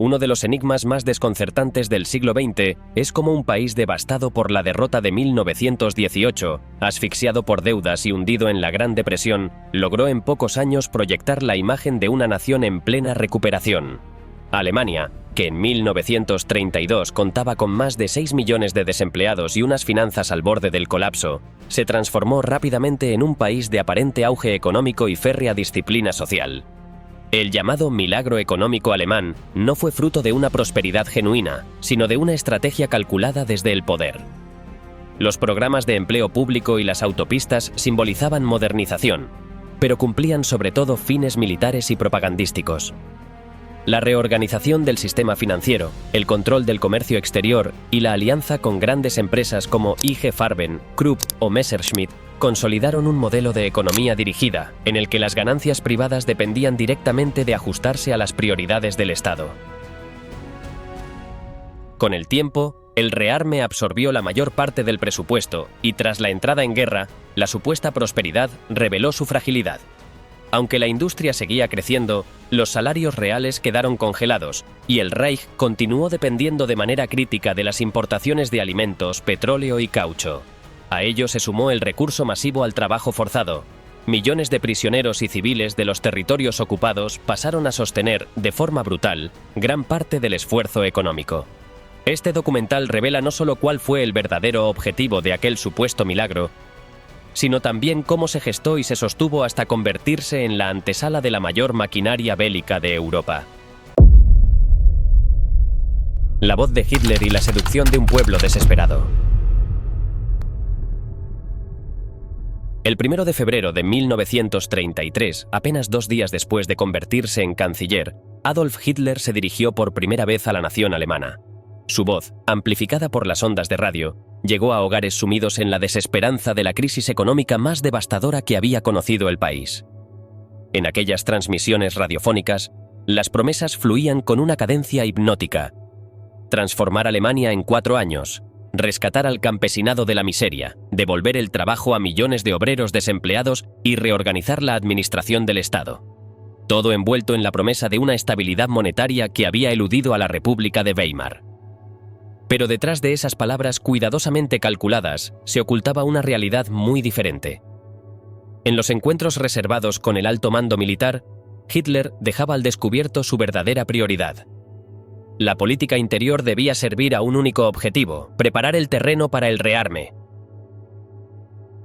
Uno de los enigmas más desconcertantes del siglo XX es cómo un país devastado por la derrota de 1918, asfixiado por deudas y hundido en la Gran Depresión, logró en pocos años proyectar la imagen de una nación en plena recuperación. Alemania, que en 1932 contaba con más de 6 millones de desempleados y unas finanzas al borde del colapso, se transformó rápidamente en un país de aparente auge económico y férrea disciplina social. El llamado milagro económico alemán no fue fruto de una prosperidad genuina, sino de una estrategia calculada desde el poder. Los programas de empleo público y las autopistas simbolizaban modernización, pero cumplían sobre todo fines militares y propagandísticos. La reorganización del sistema financiero, el control del comercio exterior y la alianza con grandes empresas como IG Farben, Krupp o Messerschmitt consolidaron un modelo de economía dirigida, en el que las ganancias privadas dependían directamente de ajustarse a las prioridades del Estado. Con el tiempo, el rearme absorbió la mayor parte del presupuesto y tras la entrada en guerra, la supuesta prosperidad reveló su fragilidad. Aunque la industria seguía creciendo, los salarios reales quedaron congelados y el Reich continuó dependiendo de manera crítica de las importaciones de alimentos, petróleo y caucho. A ello se sumó el recurso masivo al trabajo forzado. Millones de prisioneros y civiles de los territorios ocupados pasaron a sostener, de forma brutal, gran parte del esfuerzo económico. Este documental revela no solo cuál fue el verdadero objetivo de aquel supuesto milagro, sino también cómo se gestó y se sostuvo hasta convertirse en la antesala de la mayor maquinaria bélica de Europa. La voz de Hitler y la seducción de un pueblo desesperado. El 1 de febrero de 1933, apenas 2 días después de convertirse en canciller, Adolf Hitler se dirigió por primera vez a la nación alemana. Su voz, amplificada por las ondas de radio, llegó a hogares sumidos en la desesperanza de la crisis económica más devastadora que había conocido el país. En aquellas transmisiones radiofónicas, las promesas fluían con una cadencia hipnótica. Transformar Alemania en 4 años, rescatar al campesinado de la miseria, devolver el trabajo a millones de obreros desempleados y reorganizar la administración del Estado. Todo envuelto en la promesa de una estabilidad monetaria que había eludido a la República de Weimar. Pero detrás de esas palabras cuidadosamente calculadas se ocultaba una realidad muy diferente. En los encuentros reservados con el alto mando militar, Hitler dejaba al descubierto su verdadera prioridad. La política interior debía servir a un único objetivo: preparar el terreno para el rearme.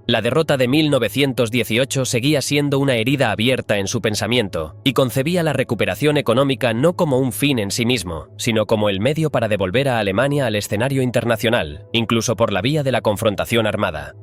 La derrota de 1918 seguía siendo una herida abierta en su pensamiento y concebía la recuperación económica no como un fin en sí mismo, sino como el medio para devolver a Alemania al escenario internacional, incluso por la vía de la confrontación armada.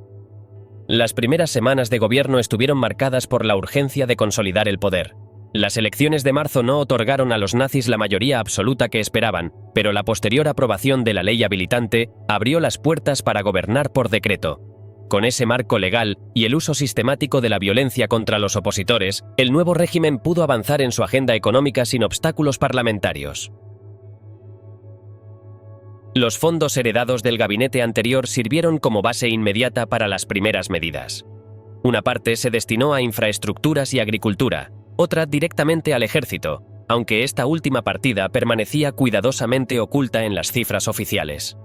Las primeras semanas de gobierno estuvieron marcadas por la urgencia de consolidar el poder. Las elecciones de marzo no otorgaron a los nazis la mayoría absoluta que esperaban, pero la posterior aprobación de la ley habilitante abrió las puertas para gobernar por decreto. Con ese marco legal y el uso sistemático de la violencia contra los opositores, el nuevo régimen pudo avanzar en su agenda económica sin obstáculos parlamentarios. Los fondos heredados del gabinete anterior sirvieron como base inmediata para las primeras medidas. Una parte se destinó a infraestructuras y agricultura, otra directamente al ejército, aunque esta última partida permanecía cuidadosamente oculta en las cifras oficiales.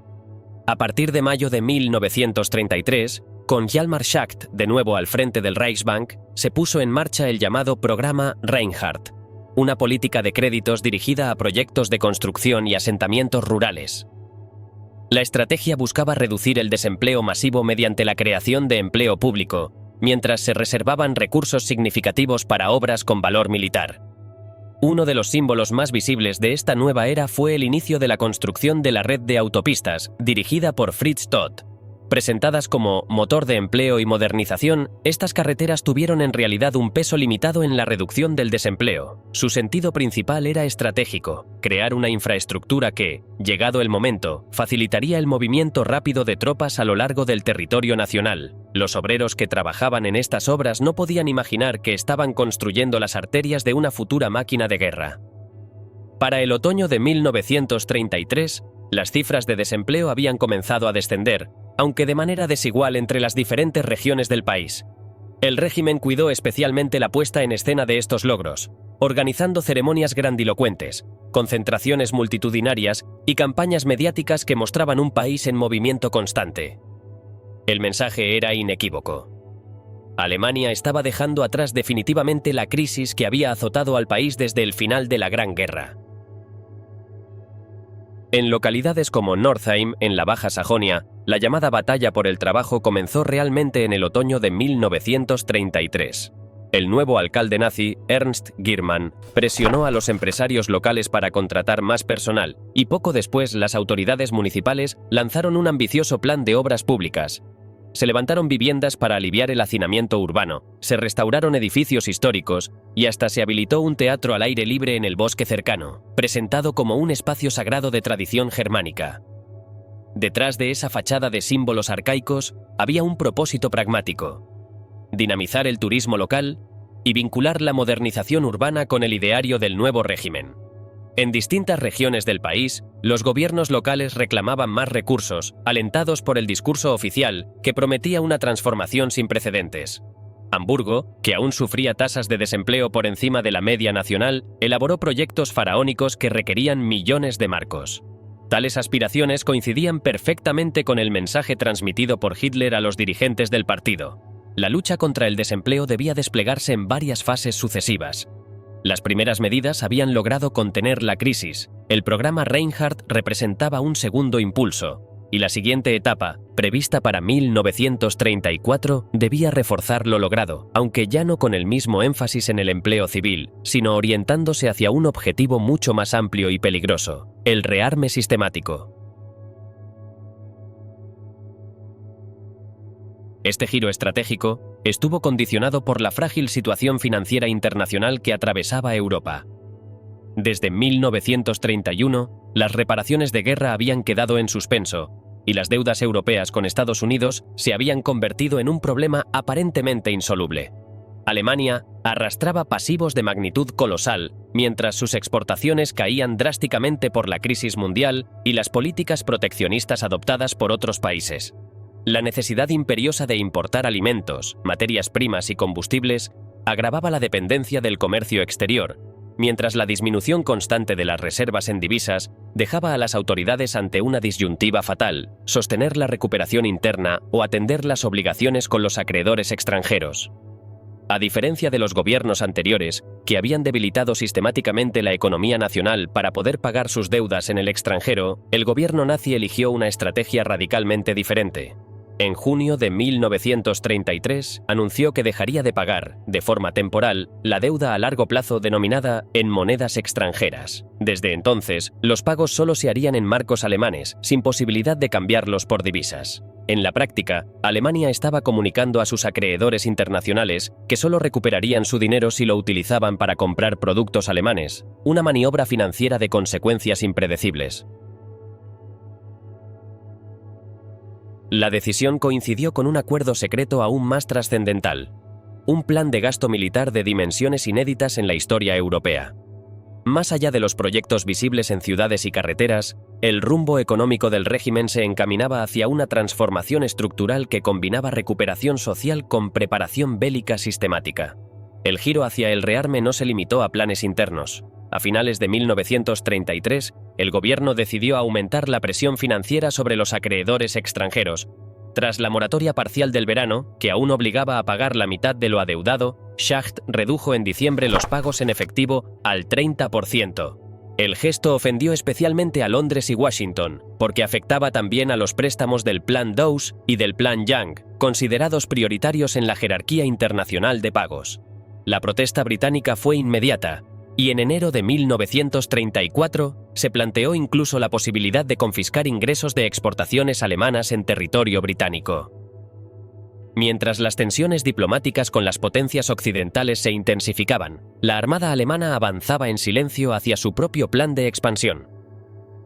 A partir de mayo de 1933, con Hjalmar Schacht de nuevo al frente del Reichsbank, se puso en marcha el llamado programa Reinhardt, una política de créditos dirigida a proyectos de construcción y asentamientos rurales. La estrategia buscaba reducir el desempleo masivo mediante la creación de empleo público, mientras se reservaban recursos significativos para obras con valor militar. Uno de los símbolos más visibles de esta nueva era fue el inicio de la construcción de la red de autopistas, dirigida por Fritz Todt. Presentadas como motor de empleo y modernización, estas carreteras tuvieron en realidad un peso limitado en la reducción del desempleo. Su sentido principal era estratégico: crear una infraestructura que, llegado el momento, facilitaría el movimiento rápido de tropas a lo largo del territorio nacional. Los obreros que trabajaban en estas obras no podían imaginar que estaban construyendo las arterias de una futura máquina de guerra. Para el otoño de 1933, las cifras de desempleo habían comenzado a descender, aunque de manera desigual entre las diferentes regiones del país. El régimen cuidó especialmente la puesta en escena de estos logros, organizando ceremonias grandilocuentes, concentraciones multitudinarias y campañas mediáticas que mostraban un país en movimiento constante. El mensaje era inequívoco. Alemania estaba dejando atrás definitivamente la crisis que había azotado al país desde el final de la Gran Guerra. En localidades como Northeim, en la Baja Sajonia, la llamada batalla por el trabajo comenzó realmente en el otoño de 1933. El nuevo alcalde nazi, Ernst Giermann, presionó a los empresarios locales para contratar más personal, y poco después las autoridades municipales lanzaron un ambicioso plan de obras públicas. Se levantaron viviendas para aliviar el hacinamiento urbano, se restauraron edificios históricos y hasta se habilitó un teatro al aire libre en el bosque cercano, presentado como un espacio sagrado de tradición germánica. Detrás de esa fachada de símbolos arcaicos había un propósito pragmático: dinamizar el turismo local y vincular la modernización urbana con el ideario del nuevo régimen. En distintas regiones del país, los gobiernos locales reclamaban más recursos, alentados por el discurso oficial, que prometía una transformación sin precedentes. Hamburgo, que aún sufría tasas de desempleo por encima de la media nacional, elaboró proyectos faraónicos que requerían millones de marcos. Tales aspiraciones coincidían perfectamente con el mensaje transmitido por Hitler a los dirigentes del partido. La lucha contra el desempleo debía desplegarse en varias fases sucesivas. Las primeras medidas habían logrado contener la crisis, el programa Reinhardt representaba un segundo impulso, y la siguiente etapa, prevista para 1934, debía reforzar lo logrado, aunque ya no con el mismo énfasis en el empleo civil, sino orientándose hacia un objetivo mucho más amplio y peligroso: el rearme sistemático. Este giro estratégico estuvo condicionado por la frágil situación financiera internacional que atravesaba Europa. Desde 1931, las reparaciones de guerra habían quedado en suspenso, y las deudas europeas con Estados Unidos se habían convertido en un problema aparentemente insoluble. Alemania arrastraba pasivos de magnitud colosal, mientras sus exportaciones caían drásticamente por la crisis mundial y las políticas proteccionistas adoptadas por otros países. La necesidad imperiosa de importar alimentos, materias primas y combustibles agravaba la dependencia del comercio exterior, mientras la disminución constante de las reservas en divisas dejaba a las autoridades ante una disyuntiva fatal: sostener la recuperación interna o atender las obligaciones con los acreedores extranjeros. A diferencia de los gobiernos anteriores, que habían debilitado sistemáticamente la economía nacional para poder pagar sus deudas en el extranjero, el gobierno nazi eligió una estrategia radicalmente diferente. En junio de 1933, anunció que dejaría de pagar, de forma temporal, la deuda a largo plazo denominada en monedas extranjeras. Desde entonces, los pagos solo se harían en marcos alemanes, sin posibilidad de cambiarlos por divisas. En la práctica, Alemania estaba comunicando a sus acreedores internacionales que solo recuperarían su dinero si lo utilizaban para comprar productos alemanes, una maniobra financiera de consecuencias impredecibles. La decisión coincidió con un acuerdo secreto aún más trascendental: un plan de gasto militar de dimensiones inéditas en la historia europea. Más allá de los proyectos visibles en ciudades y carreteras, el rumbo económico del régimen se encaminaba hacia una transformación estructural que combinaba recuperación social con preparación bélica sistemática. El giro hacia el rearme no se limitó a planes internos. A finales de 1933, el gobierno decidió aumentar la presión financiera sobre los acreedores extranjeros. Tras la moratoria parcial del verano, que aún obligaba a pagar la mitad de lo adeudado, Schacht redujo en diciembre los pagos en efectivo al 30%. El gesto ofendió especialmente a Londres y Washington, porque afectaba también a los préstamos del Plan Dawes y del Plan Young, considerados prioritarios en la jerarquía internacional de pagos. La protesta británica fue inmediata, y en enero de 1934 se planteó incluso la posibilidad de confiscar ingresos de exportaciones alemanas en territorio británico. Mientras las tensiones diplomáticas con las potencias occidentales se intensificaban, la Armada alemana avanzaba en silencio hacia su propio plan de expansión.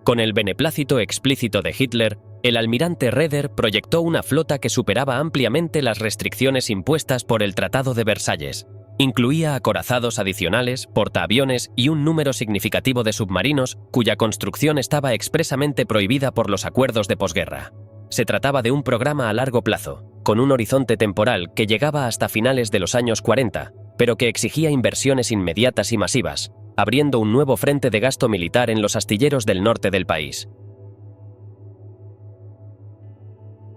Con el beneplácito explícito de Hitler, el almirante Raeder proyectó una flota que superaba ampliamente las restricciones impuestas por el Tratado de Versalles. Incluía acorazados adicionales, portaaviones y un número significativo de submarinos cuya construcción estaba expresamente prohibida por los acuerdos de posguerra. Se trataba de un programa a largo plazo, con un horizonte temporal que llegaba hasta finales de los años 40, pero que exigía inversiones inmediatas y masivas, abriendo un nuevo frente de gasto militar en los astilleros del norte del país.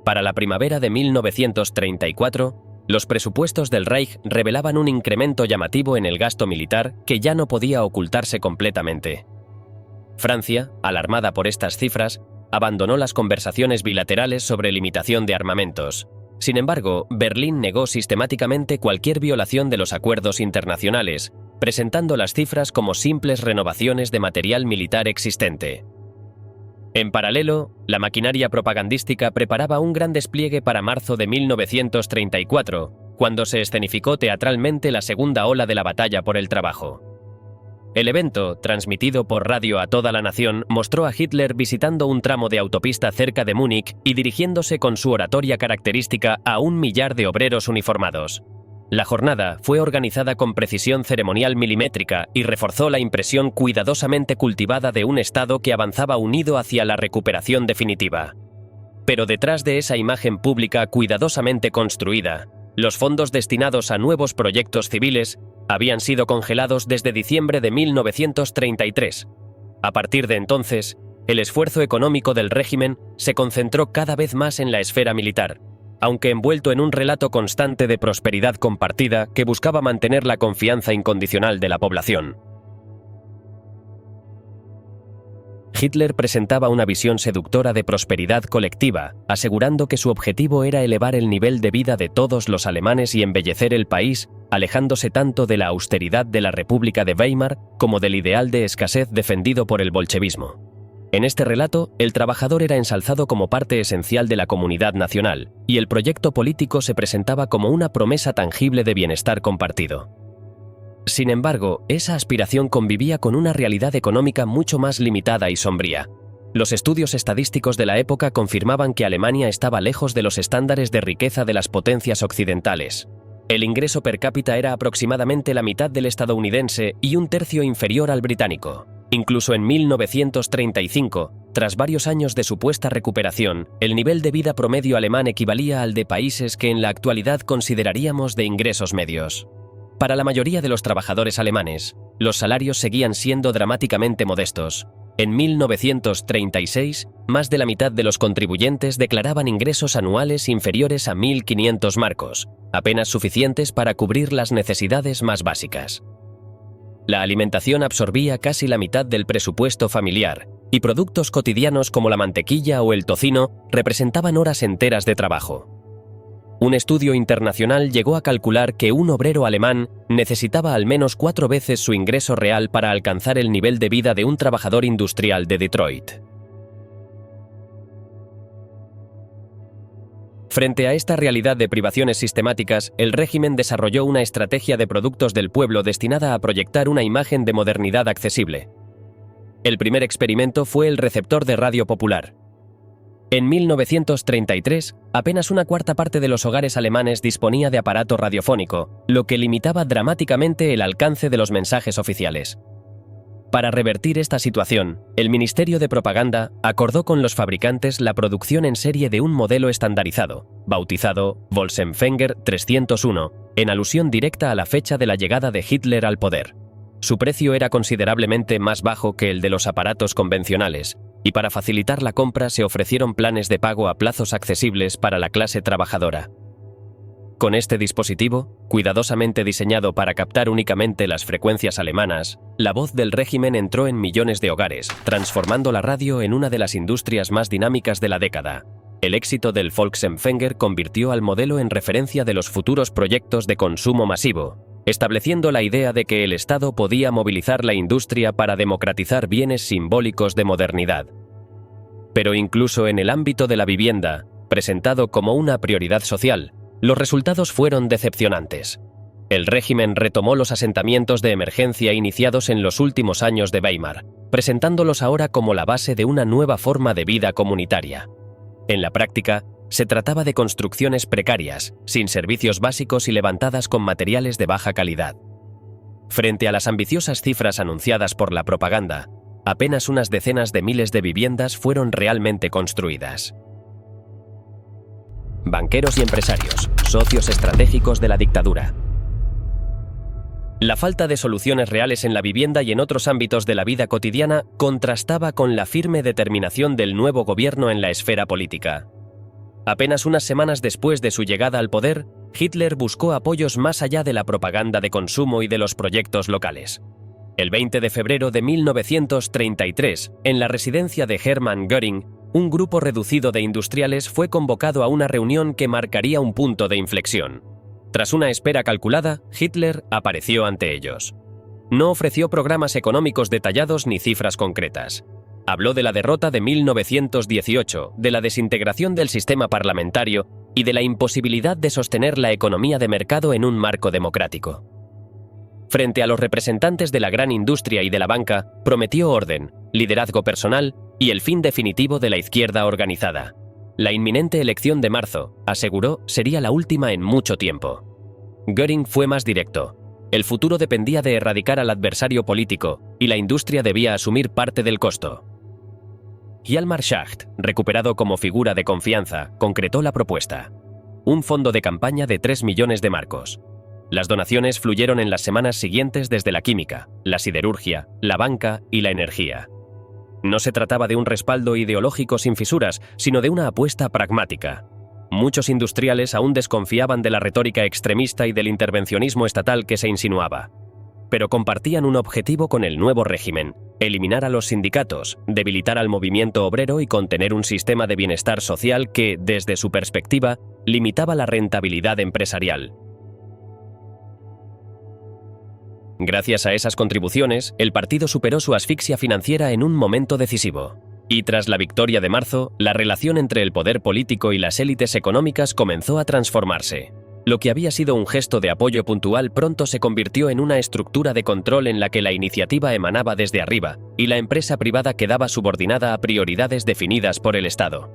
Para la primavera de 1934, los presupuestos del Reich revelaban un incremento llamativo en el gasto militar que ya no podía ocultarse completamente. Francia, alarmada por estas cifras, abandonó las conversaciones bilaterales sobre limitación de armamentos. Sin embargo, Berlín negó sistemáticamente cualquier violación de los acuerdos internacionales, presentando las cifras como simples renovaciones de material militar existente. En paralelo, la maquinaria propagandística preparaba un gran despliegue para marzo de 1934, cuando se escenificó teatralmente la segunda ola de la batalla por el trabajo. El evento, transmitido por radio a toda la nación, mostró a Hitler visitando un tramo de autopista cerca de Múnich y dirigiéndose con su oratoria característica a 1 millar de obreros uniformados. La jornada fue organizada con precisión ceremonial milimétrica y reforzó la impresión cuidadosamente cultivada de un Estado que avanzaba unido hacia la recuperación definitiva. Pero detrás de esa imagen pública cuidadosamente construida, los fondos destinados a nuevos proyectos civiles habían sido congelados desde diciembre de 1933. A partir de entonces, el esfuerzo económico del régimen se concentró cada vez más en la esfera militar, aunque envuelto en un relato constante de prosperidad compartida que buscaba mantener la confianza incondicional de la población. Hitler presentaba una visión seductora de prosperidad colectiva, asegurando que su objetivo era elevar el nivel de vida de todos los alemanes y embellecer el país, alejándose tanto de la austeridad de la República de Weimar como del ideal de escasez defendido por el bolchevismo. En este relato, el trabajador era ensalzado como parte esencial de la comunidad nacional, y el proyecto político se presentaba como una promesa tangible de bienestar compartido. Sin embargo, esa aspiración convivía con una realidad económica mucho más limitada y sombría. Los estudios estadísticos de la época confirmaban que Alemania estaba lejos de los estándares de riqueza de las potencias occidentales. El ingreso per cápita era aproximadamente la mitad del estadounidense y 1/3 inferior al británico. Incluso en 1935, tras varios años de supuesta recuperación, el nivel de vida promedio alemán equivalía al de países que en la actualidad consideraríamos de ingresos medios. Para la mayoría de los trabajadores alemanes, los salarios seguían siendo dramáticamente modestos. En 1936, más de la mitad de los contribuyentes declaraban ingresos anuales inferiores a 1.500 marcos, apenas suficientes para cubrir las necesidades más básicas. La alimentación absorbía casi la mitad del presupuesto familiar, y productos cotidianos como la mantequilla o el tocino representaban horas enteras de trabajo. Un estudio internacional llegó a calcular que un obrero alemán necesitaba al menos 4 veces su ingreso real para alcanzar el nivel de vida de un trabajador industrial de Detroit. Frente a esta realidad de privaciones sistemáticas, el régimen desarrolló una estrategia de productos del pueblo destinada a proyectar una imagen de modernidad accesible. El primer experimento fue el receptor de radio popular. En 1933, apenas 1/4 parte de los hogares alemanes disponía de aparato radiofónico, lo que limitaba dramáticamente el alcance de los mensajes oficiales. Para revertir esta situación, el Ministerio de Propaganda acordó con los fabricantes la producción en serie de un modelo estandarizado, bautizado Wolfsempfänger 301, en alusión directa a la fecha de la llegada de Hitler al poder. Su precio era considerablemente más bajo que el de los aparatos convencionales, y para facilitar la compra se ofrecieron planes de pago a plazos accesibles para la clase trabajadora. Con este dispositivo, cuidadosamente diseñado para captar únicamente las frecuencias alemanas, la voz del régimen entró en millones de hogares, transformando la radio en una de las industrias más dinámicas de la década. El éxito del Volksempfänger convirtió al modelo en referencia de los futuros proyectos de consumo masivo, estableciendo la idea de que el Estado podía movilizar la industria para democratizar bienes simbólicos de modernidad. Pero incluso en el ámbito de la vivienda, presentado como una prioridad social, los resultados fueron decepcionantes. El régimen retomó los asentamientos de emergencia iniciados en los últimos años de Weimar, presentándolos ahora como la base de una nueva forma de vida comunitaria. En la práctica, se trataba de construcciones precarias, sin servicios básicos y levantadas con materiales de baja calidad. Frente a las ambiciosas cifras anunciadas por la propaganda, apenas unas decenas de miles de viviendas fueron realmente construidas. banqueros y empresarios, socios estratégicos de la dictadura. La falta de soluciones reales en la vivienda y en otros ámbitos de la vida cotidiana contrastaba con la firme determinación del nuevo gobierno en la esfera política. Apenas unas semanas después de su llegada al poder, Hitler buscó apoyos más allá de la propaganda de consumo y de los proyectos locales. El 20 de febrero de 1933, en la residencia de Hermann Göring, un grupo reducido de industriales fue convocado a una reunión que marcaría un punto de inflexión. Tras una espera calculada, Hitler apareció ante ellos. No ofreció programas económicos detallados ni cifras concretas. Habló de la derrota de 1918, de la desintegración del sistema parlamentario y de la imposibilidad de sostener la economía de mercado en un marco democrático. Frente a los representantes de la gran industria y de la banca, prometió orden, liderazgo personal y el fin definitivo de la izquierda organizada. La inminente elección de marzo, aseguró, sería la última en mucho tiempo. Göring fue más directo. El futuro dependía de erradicar al adversario político y la industria debía asumir parte del costo. Hjalmar Schacht, recuperado como figura de confianza, concretó la propuesta. Un fondo de campaña de 3 millones de marcos. Las donaciones fluyeron en las semanas siguientes desde la química, la siderurgia, la banca y la energía. No se trataba de un respaldo ideológico sin fisuras, sino de una apuesta pragmática. Muchos industriales aún desconfiaban de la retórica extremista y del intervencionismo estatal que se insinuaba. Pero compartían un objetivo con el nuevo régimen: eliminar a los sindicatos, debilitar al movimiento obrero y contener un sistema de bienestar social que, desde su perspectiva, limitaba la rentabilidad empresarial. Gracias a esas contribuciones, el partido superó su asfixia financiera en un momento decisivo. Y tras la victoria de marzo, la relación entre el poder político y las élites económicas comenzó a transformarse. Lo que había sido un gesto de apoyo puntual pronto se convirtió en una estructura de control en la que la iniciativa emanaba desde arriba y la empresa privada quedaba subordinada a prioridades definidas por el Estado.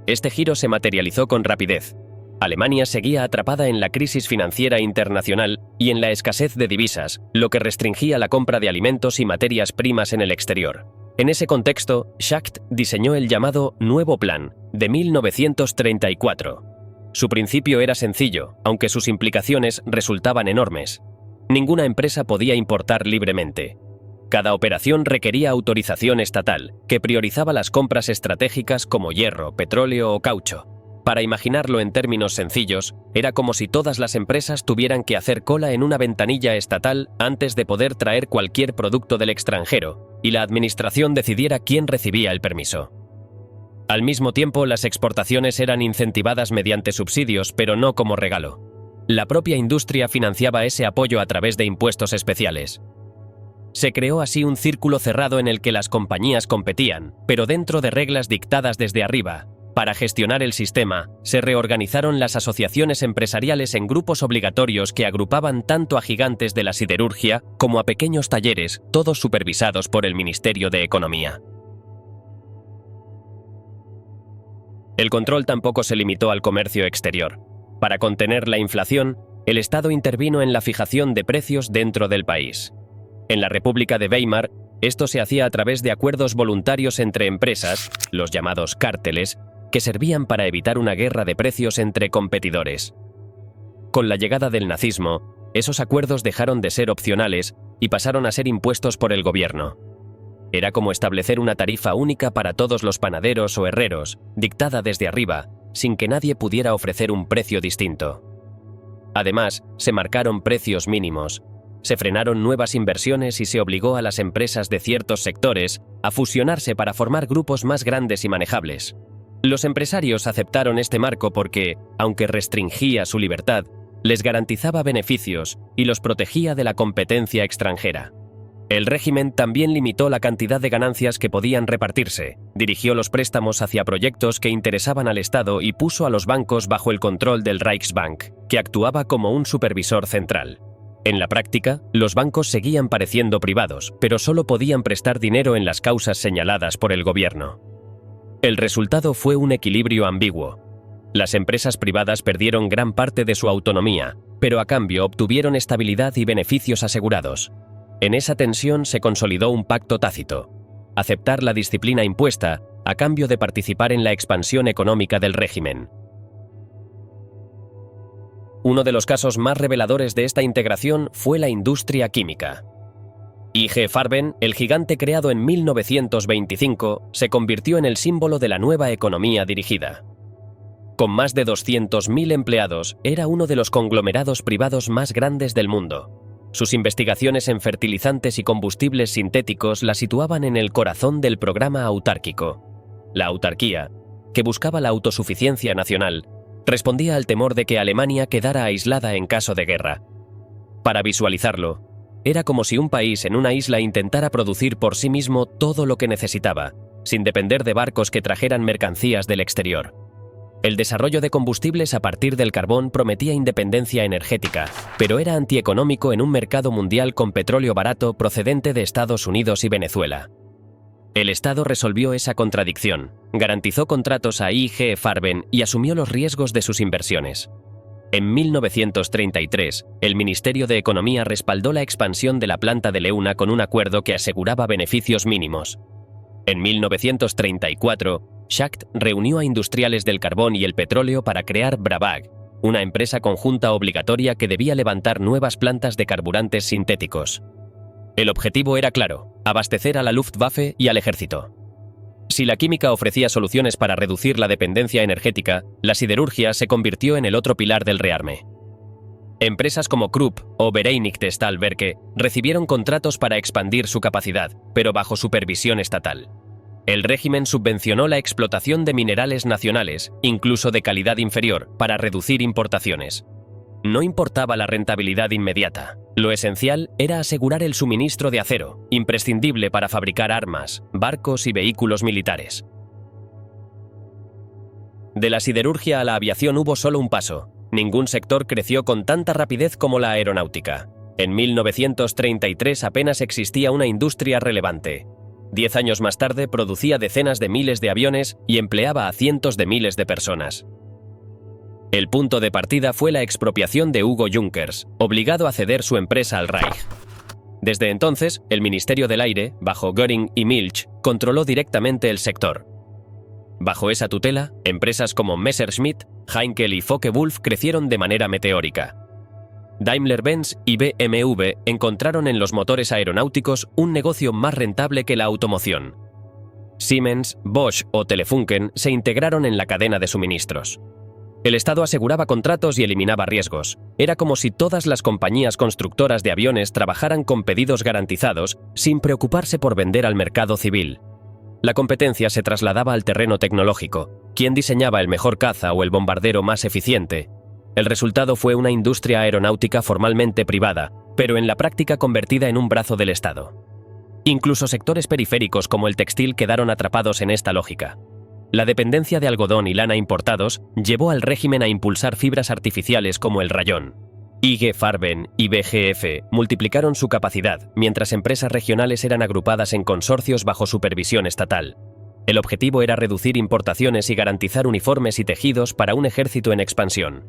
Este giro se materializó con rapidez. Alemania seguía atrapada en la crisis financiera internacional y en la escasez de divisas, lo que restringía la compra de alimentos y materias primas en el exterior. En ese contexto, Schacht diseñó el llamado Nuevo Plan, de 1934. Su principio era sencillo, aunque sus implicaciones resultaban enormes. Ninguna empresa podía importar libremente. Cada operación requería autorización estatal, que priorizaba las compras estratégicas como hierro, petróleo o caucho. Para imaginarlo en términos sencillos, era como si todas las empresas tuvieran que hacer cola en una ventanilla estatal antes de poder traer cualquier producto del extranjero, y la administración decidiera quién recibía el permiso. Al mismo tiempo, las exportaciones eran incentivadas mediante subsidios, pero no como regalo. La propia industria financiaba ese apoyo a través de impuestos especiales. Se creó así un círculo cerrado en el que las compañías competían, pero dentro de reglas dictadas desde arriba. Para gestionar el sistema, se reorganizaron las asociaciones empresariales en grupos obligatorios que agrupaban tanto a gigantes de la siderurgia como a pequeños talleres, todos supervisados por el Ministerio de Economía. El control tampoco se limitó al comercio exterior. Para contener la inflación, el Estado intervino en la fijación de precios dentro del país. En la República de Weimar, esto se hacía a través de acuerdos voluntarios entre empresas, los llamados cárteles, que servían para evitar una guerra de precios entre competidores. Con la llegada del nazismo, esos acuerdos dejaron de ser opcionales y pasaron a ser impuestos por el gobierno. Era como establecer una tarifa única para todos los panaderos o herreros, dictada desde arriba, sin que nadie pudiera ofrecer un precio distinto. Además, se marcaron precios mínimos, se frenaron nuevas inversiones y se obligó a las empresas de ciertos sectores a fusionarse para formar grupos más grandes y manejables. Los empresarios aceptaron este marco porque, aunque restringía su libertad, les garantizaba beneficios y los protegía de la competencia extranjera. El régimen también limitó la cantidad de ganancias que podían repartirse, dirigió los préstamos hacia proyectos que interesaban al Estado y puso a los bancos bajo el control del Reichsbank, que actuaba como un supervisor central. En la práctica, los bancos seguían pareciendo privados, pero solo podían prestar dinero en las causas señaladas por el gobierno. El resultado fue un equilibrio ambiguo. Las empresas privadas perdieron gran parte de su autonomía, pero a cambio obtuvieron estabilidad y beneficios asegurados. En esa tensión se consolidó un pacto tácito: aceptar la disciplina impuesta a cambio de participar en la expansión económica del régimen. Uno de los casos más reveladores de esta integración fue la industria química. IG Farben, el gigante creado en 1925, se convirtió en el símbolo de la nueva economía dirigida. Con más de 200.000 empleados, era uno de los conglomerados privados más grandes del mundo. Sus investigaciones en fertilizantes y combustibles sintéticos la situaban en el corazón del programa autárquico. La autarquía, que buscaba la autosuficiencia nacional, respondía al temor de que Alemania quedara aislada en caso de guerra. Para visualizarlo, era como si un país en una isla intentara producir por sí mismo todo lo que necesitaba, sin depender de barcos que trajeran mercancías del exterior. El desarrollo de combustibles a partir del carbón prometía independencia energética, pero era antieconómico en un mercado mundial con petróleo barato procedente de Estados Unidos y Venezuela. El Estado resolvió esa contradicción, garantizó contratos a IG Farben y asumió los riesgos de sus inversiones. En 1933, el Ministerio de Economía respaldó la expansión de la planta de Leuna con un acuerdo que aseguraba beneficios mínimos. En 1934, Schacht reunió a industriales del carbón y el petróleo para crear Brabag, una empresa conjunta obligatoria que debía levantar nuevas plantas de carburantes sintéticos. El objetivo era claro: abastecer a la Luftwaffe y al ejército. Si la química ofrecía soluciones para reducir la dependencia energética, la siderurgia se convirtió en el otro pilar del rearme. Empresas como Krupp o Vereinigte Stahlwerke recibieron contratos para expandir su capacidad, pero bajo supervisión estatal. El régimen subvencionó la explotación de minerales nacionales, incluso de calidad inferior, para reducir importaciones. No importaba la rentabilidad inmediata. Lo esencial era asegurar el suministro de acero, imprescindible para fabricar armas, barcos y vehículos militares. De la siderurgia a la aviación hubo solo un paso. Ningún sector creció con tanta rapidez como la aeronáutica. En 1933 apenas existía una industria relevante. 10 años más tarde producía decenas de miles de aviones y empleaba a cientos de miles de personas. El punto de partida fue la expropiación de Hugo Junkers, obligado a ceder su empresa al Reich. Desde entonces, el Ministerio del Aire, bajo Göring y Milch, controló directamente el sector. Bajo esa tutela, empresas como Messerschmitt, Heinkel y Focke-Wulf crecieron de manera meteórica. Daimler-Benz y BMW encontraron en los motores aeronáuticos un negocio más rentable que la automoción. Siemens, Bosch o Telefunken se integraron en la cadena de suministros. El Estado aseguraba contratos y eliminaba riesgos. Era como si todas las compañías constructoras de aviones trabajaran con pedidos garantizados, sin preocuparse por vender al mercado civil. La competencia se trasladaba al terreno tecnológico. ¿Quién diseñaba el mejor caza o el bombardero más eficiente? El resultado fue una industria aeronáutica formalmente privada, pero en la práctica convertida en un brazo del Estado. Incluso sectores periféricos como el textil quedaron atrapados en esta lógica. La dependencia de algodón y lana importados llevó al régimen a impulsar fibras artificiales como el rayón. IG Farben y BGF multiplicaron su capacidad, mientras empresas regionales eran agrupadas en consorcios bajo supervisión estatal. El objetivo era reducir importaciones y garantizar uniformes y tejidos para un ejército en expansión.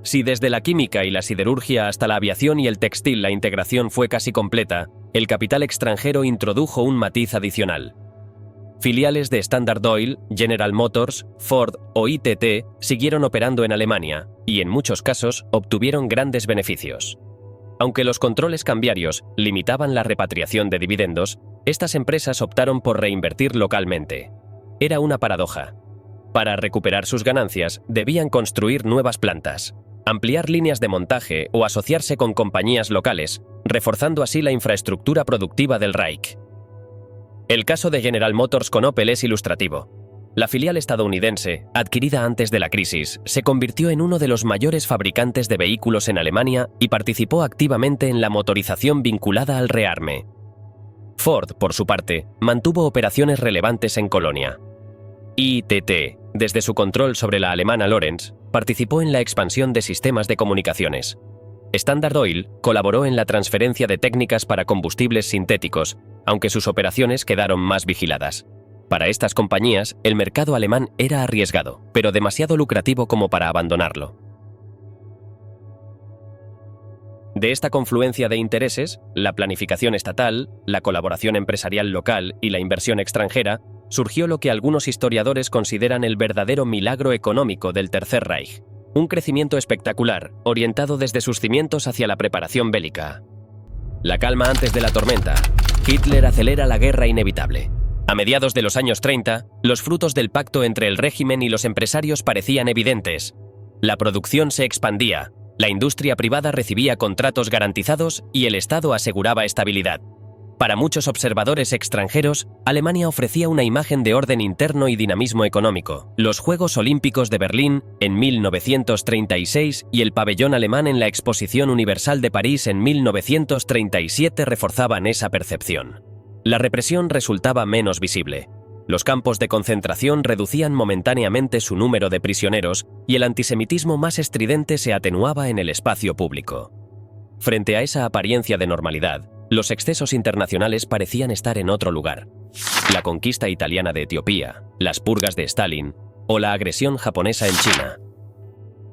Si desde la química y la siderurgia hasta la aviación y el textil la integración fue casi completa, el capital extranjero introdujo un matiz adicional. Filiales de Standard Oil, General Motors, Ford o ITT siguieron operando en Alemania y, en muchos casos, obtuvieron grandes beneficios. Aunque los controles cambiarios limitaban la repatriación de dividendos, estas empresas optaron por reinvertir localmente. Era una paradoja. Para recuperar sus ganancias, debían construir nuevas plantas, ampliar líneas de montaje o asociarse con compañías locales, reforzando así la infraestructura productiva del Reich. El caso de General Motors con Opel es ilustrativo. La filial estadounidense, adquirida antes de la crisis, se convirtió en uno de los mayores fabricantes de vehículos en Alemania y participó activamente en la motorización vinculada al rearme. Ford, por su parte, mantuvo operaciones relevantes en Colonia. ITT, desde su control sobre la alemana Lorenz, participó en la expansión de sistemas de comunicaciones. Standard Oil colaboró en la transferencia de técnicas para combustibles sintéticos, aunque sus operaciones quedaron más vigiladas. Para estas compañías, el mercado alemán era arriesgado, pero demasiado lucrativo como para abandonarlo. De esta confluencia de intereses, la planificación estatal, la colaboración empresarial local y la inversión extranjera, surgió lo que algunos historiadores consideran el verdadero milagro económico del Tercer Reich, un crecimiento espectacular, orientado desde sus cimientos hacia la preparación bélica. La calma antes de la tormenta. Hitler acelera la guerra inevitable. A mediados de los años 30, los frutos del pacto entre el régimen y los empresarios parecían evidentes. La producción se expandía, la industria privada recibía contratos garantizados y el Estado aseguraba estabilidad. Para muchos observadores extranjeros, Alemania ofrecía una imagen de orden interno y dinamismo económico. Los Juegos Olímpicos de Berlín en 1936 y el pabellón alemán en la Exposición Universal de París en 1937 reforzaban esa percepción. La represión resultaba menos visible. Los campos de concentración reducían momentáneamente su número de prisioneros y el antisemitismo más estridente se atenuaba en el espacio público. Frente a esa apariencia de normalidad, los excesos internacionales parecían estar en otro lugar. La conquista italiana de Etiopía, las purgas de Stalin o la agresión japonesa en China.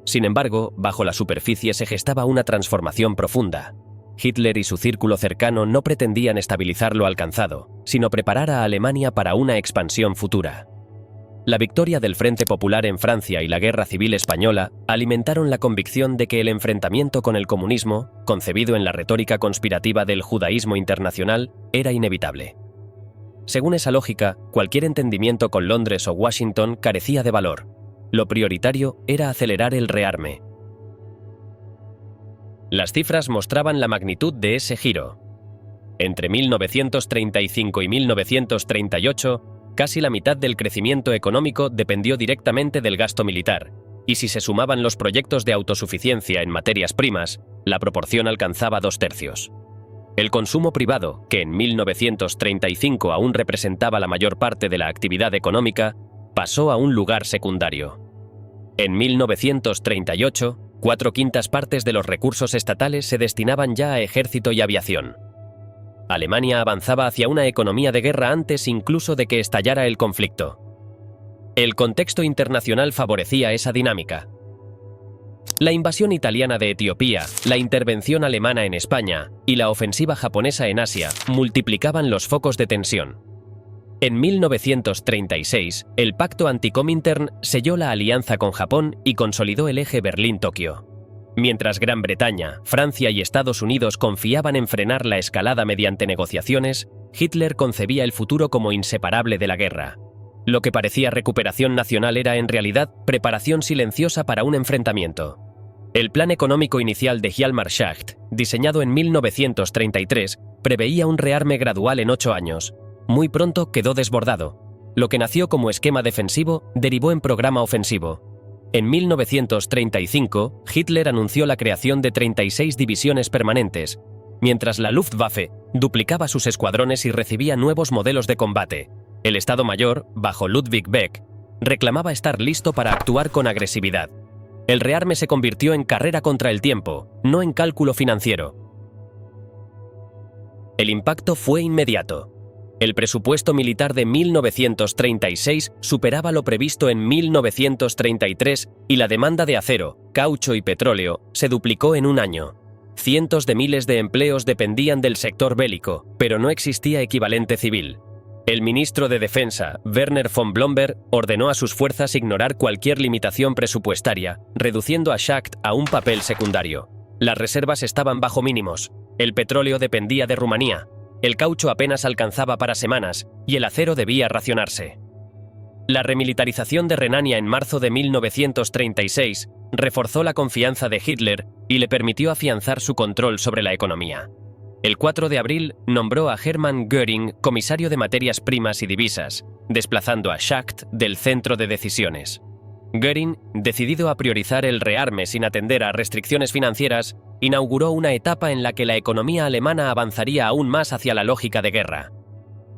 Sin embargo, bajo la superficie se gestaba una transformación profunda. Hitler y su círculo cercano no pretendían estabilizar lo alcanzado, sino preparar a Alemania para una expansión futura. La victoria del Frente Popular en Francia y la Guerra Civil Española alimentaron la convicción de que el enfrentamiento con el comunismo, concebido en la retórica conspirativa del judaísmo internacional, era inevitable. Según esa lógica, cualquier entendimiento con Londres o Washington carecía de valor. Lo prioritario era acelerar el rearme. Las cifras mostraban la magnitud de ese giro. Entre 1935 y 1938, casi la mitad del crecimiento económico dependió directamente del gasto militar, y si se sumaban los proyectos de autosuficiencia en materias primas, la proporción alcanzaba 2/3. El consumo privado, que en 1935 aún representaba la mayor parte de la actividad económica, pasó a un lugar secundario. En 1938, 4/5 partes de los recursos estatales se destinaban ya a ejército y aviación. Alemania avanzaba hacia una economía de guerra antes incluso de que estallara el conflicto. El contexto internacional favorecía esa dinámica. La invasión italiana de Etiopía, la intervención alemana en España y la ofensiva japonesa en Asia multiplicaban los focos de tensión. En 1936, el pacto anti-Comintern selló la alianza con Japón y consolidó el eje Berlín-Tokio. Mientras Gran Bretaña, Francia y Estados Unidos confiaban en frenar la escalada mediante negociaciones, Hitler concebía el futuro como inseparable de la guerra. Lo que parecía recuperación nacional era en realidad preparación silenciosa para un enfrentamiento. El plan económico inicial de Hjalmar Schacht, diseñado en 1933, preveía un rearme gradual en 8 años. Muy pronto quedó desbordado. Lo que nació como esquema defensivo derivó en programa ofensivo. En 1935, Hitler anunció la creación de 36 divisiones permanentes, mientras la Luftwaffe duplicaba sus escuadrones y recibía nuevos modelos de combate. El Estado Mayor, bajo Ludwig Beck, reclamaba estar listo para actuar con agresividad. El rearme se convirtió en carrera contra el tiempo, no en cálculo financiero. El impacto fue inmediato. El presupuesto militar de 1936 superaba lo previsto en 1933 y la demanda de acero, caucho y petróleo se duplicó en un año. Cientos de miles de empleos dependían del sector bélico, pero no existía equivalente civil. El ministro de Defensa, Werner von Blomberg, ordenó a sus fuerzas ignorar cualquier limitación presupuestaria, reduciendo a Schacht a un papel secundario. Las reservas estaban bajo mínimos. El petróleo dependía de Rumanía. El caucho apenas alcanzaba para semanas y el acero debía racionarse. La remilitarización de Renania en marzo de 1936 reforzó la confianza de Hitler y le permitió afianzar su control sobre la economía. El 4 de abril nombró a Hermann Göring comisario de materias primas y divisas, desplazando a Schacht del centro de decisiones. Göring, decidido a priorizar el rearme sin atender a restricciones financieras, inauguró una etapa en la que la economía alemana avanzaría aún más hacia la lógica de guerra.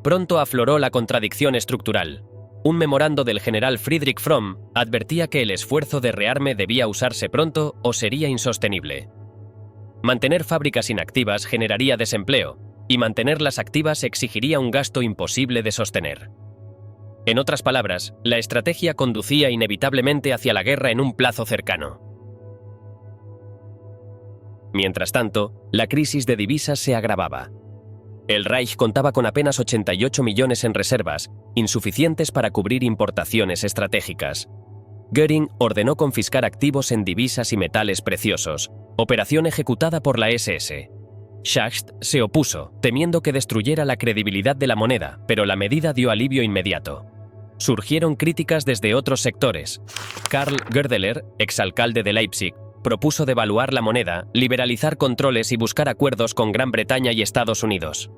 Pronto afloró la contradicción estructural. Un memorando del general Friedrich Fromm advertía que el esfuerzo de rearme debía usarse pronto o sería insostenible. Mantener fábricas inactivas generaría desempleo, y mantenerlas activas exigiría un gasto imposible de sostener. En otras palabras, la estrategia conducía inevitablemente hacia la guerra en un plazo cercano. Mientras tanto, la crisis de divisas se agravaba. El Reich contaba con apenas 88 millones en reservas, insuficientes para cubrir importaciones estratégicas. Göring ordenó confiscar activos en divisas y metales preciosos, operación ejecutada por la SS. Schacht se opuso, temiendo que destruyera la credibilidad de la moneda, pero la medida dio alivio inmediato. Surgieron críticas desde otros sectores. Karl Goerdeler, exalcalde de Leipzig, propuso devaluar la moneda, liberalizar controles y buscar acuerdos con Gran Bretaña y Estados Unidos.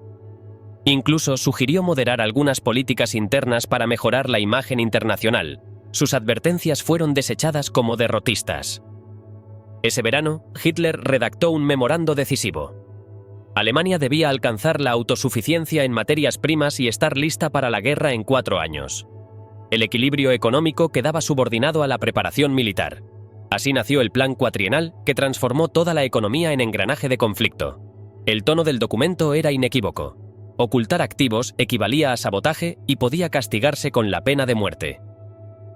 Incluso sugirió moderar algunas políticas internas para mejorar la imagen internacional. Sus advertencias fueron desechadas como derrotistas. Ese verano, Hitler redactó un memorando decisivo. Alemania debía alcanzar la autosuficiencia en materias primas y estar lista para la guerra en 4 años. El equilibrio económico quedaba subordinado a la preparación militar. Así nació el Plan Cuatrienal, que transformó toda la economía en engranaje de conflicto. El tono del documento era inequívoco. Ocultar activos equivalía a sabotaje y podía castigarse con la pena de muerte.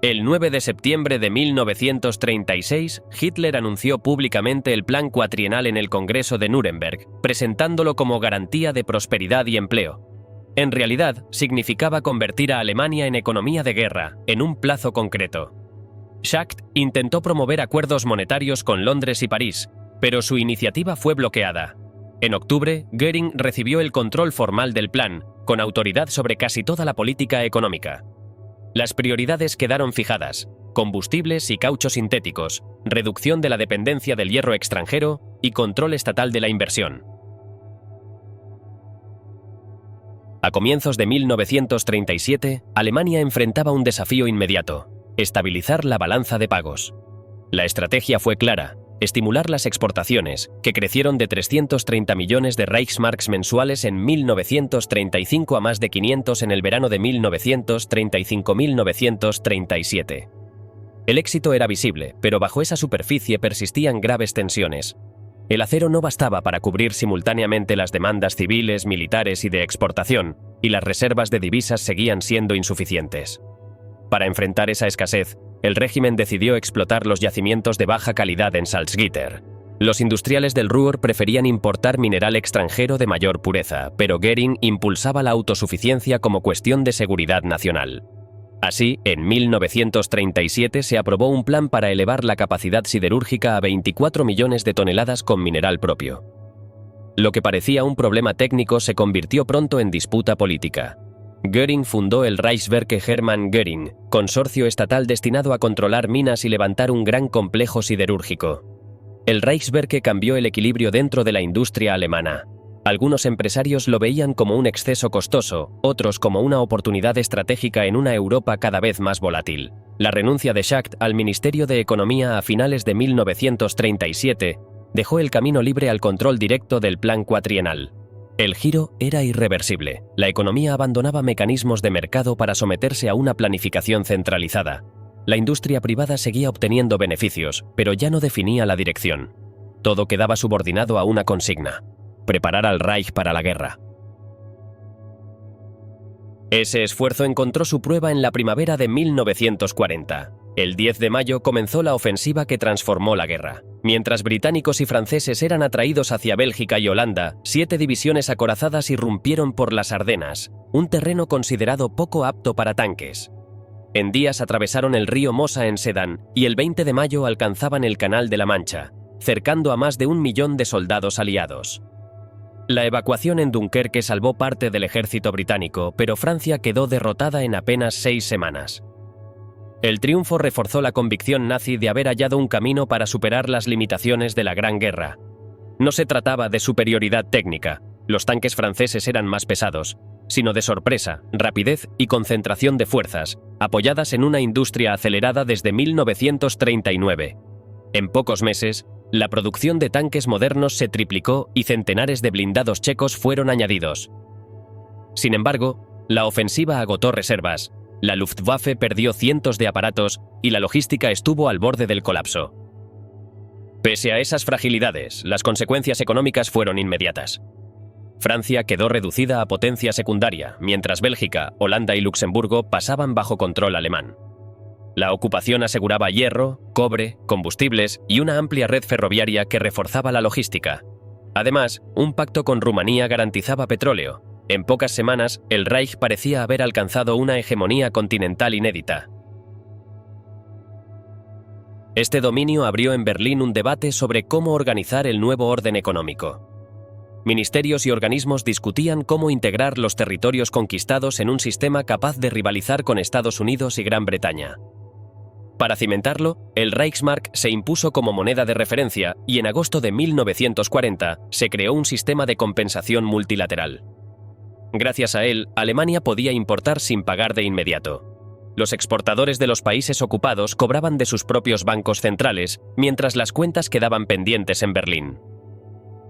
El 9 de septiembre de 1936, Hitler anunció públicamente el Plan Cuatrienal en el Congreso de Nuremberg, presentándolo como garantía de prosperidad y empleo. En realidad, significaba convertir a Alemania en economía de guerra, en un plazo concreto. Schacht intentó promover acuerdos monetarios con Londres y París, pero su iniciativa fue bloqueada. En octubre, Göring recibió el control formal del plan, con autoridad sobre casi toda la política económica. Las prioridades quedaron fijadas: combustibles y caucho sintéticos, reducción de la dependencia del hierro extranjero y control estatal de la inversión. A comienzos de 1937, Alemania enfrentaba un desafío inmediato: estabilizar la balanza de pagos. La estrategia fue clara: estimular las exportaciones, que crecieron de 330 millones de Reichsmarks mensuales en 1935 a más de 500 en el verano de 1935-1937. El éxito era visible, pero bajo esa superficie persistían graves tensiones. El acero no bastaba para cubrir simultáneamente las demandas civiles, militares y de exportación, y las reservas de divisas seguían siendo insuficientes. Para enfrentar esa escasez, el régimen decidió explotar los yacimientos de baja calidad en Salzgitter. Los industriales del Ruhr preferían importar mineral extranjero de mayor pureza, pero Göring impulsaba la autosuficiencia como cuestión de seguridad nacional. Así, en 1937 se aprobó un plan para elevar la capacidad siderúrgica a 24 millones de toneladas con mineral propio. Lo que parecía un problema técnico se convirtió pronto en disputa política. Göring fundó el Reichswerke Hermann Göring, consorcio estatal destinado a controlar minas y levantar un gran complejo siderúrgico. El Reichswerke cambió el equilibrio dentro de la industria alemana. Algunos empresarios lo veían como un exceso costoso, otros como una oportunidad estratégica en una Europa cada vez más volátil. La renuncia de Schacht al Ministerio de Economía a finales de 1937 dejó el camino libre al control directo del Plan Cuatrienal. El giro era irreversible. La economía abandonaba mecanismos de mercado para someterse a una planificación centralizada. La industria privada seguía obteniendo beneficios, pero ya no definía la dirección. Todo quedaba subordinado a una consigna: preparar al Reich para la guerra. Ese esfuerzo encontró su prueba en la primavera de 1940. El 10 de mayo comenzó la ofensiva que transformó la guerra. Mientras británicos y franceses eran atraídos hacia Bélgica y Holanda, 7 divisiones acorazadas irrumpieron por las Ardenas, un terreno considerado poco apto para tanques. En días atravesaron el río Mosa en Sedan y el 20 de mayo alcanzaban el Canal de la Mancha, cercando a más de 1 millón de soldados aliados. La evacuación en Dunkerque salvó parte del ejército británico, pero Francia quedó derrotada en apenas 6 semanas. El triunfo reforzó la convicción nazi de haber hallado un camino para superar las limitaciones de la Gran Guerra. No se trataba de superioridad técnica, los tanques franceses eran más pesados, sino de sorpresa, rapidez y concentración de fuerzas, apoyadas en una industria acelerada desde 1939. En pocos meses, la producción de tanques modernos se triplicó y centenares de blindados checos fueron añadidos. Sin embargo, la ofensiva agotó reservas, la Luftwaffe perdió cientos de aparatos y la logística estuvo al borde del colapso. Pese a esas fragilidades, las consecuencias económicas fueron inmediatas. Francia quedó reducida a potencia secundaria, mientras Bélgica, Holanda y Luxemburgo pasaban bajo control alemán. La ocupación aseguraba hierro, cobre, combustibles y una amplia red ferroviaria que reforzaba la logística. Además, un pacto con Rumanía garantizaba petróleo. En pocas semanas, el Reich parecía haber alcanzado una hegemonía continental inédita. Este dominio abrió en Berlín un debate sobre cómo organizar el nuevo orden económico. Ministerios y organismos discutían cómo integrar los territorios conquistados en un sistema capaz de rivalizar con Estados Unidos y Gran Bretaña. Para cimentarlo, el Reichsmark se impuso como moneda de referencia y en agosto de 1940 se creó un sistema de compensación multilateral. Gracias a él, Alemania podía importar sin pagar de inmediato. Los exportadores de los países ocupados cobraban de sus propios bancos centrales, mientras las cuentas quedaban pendientes en Berlín.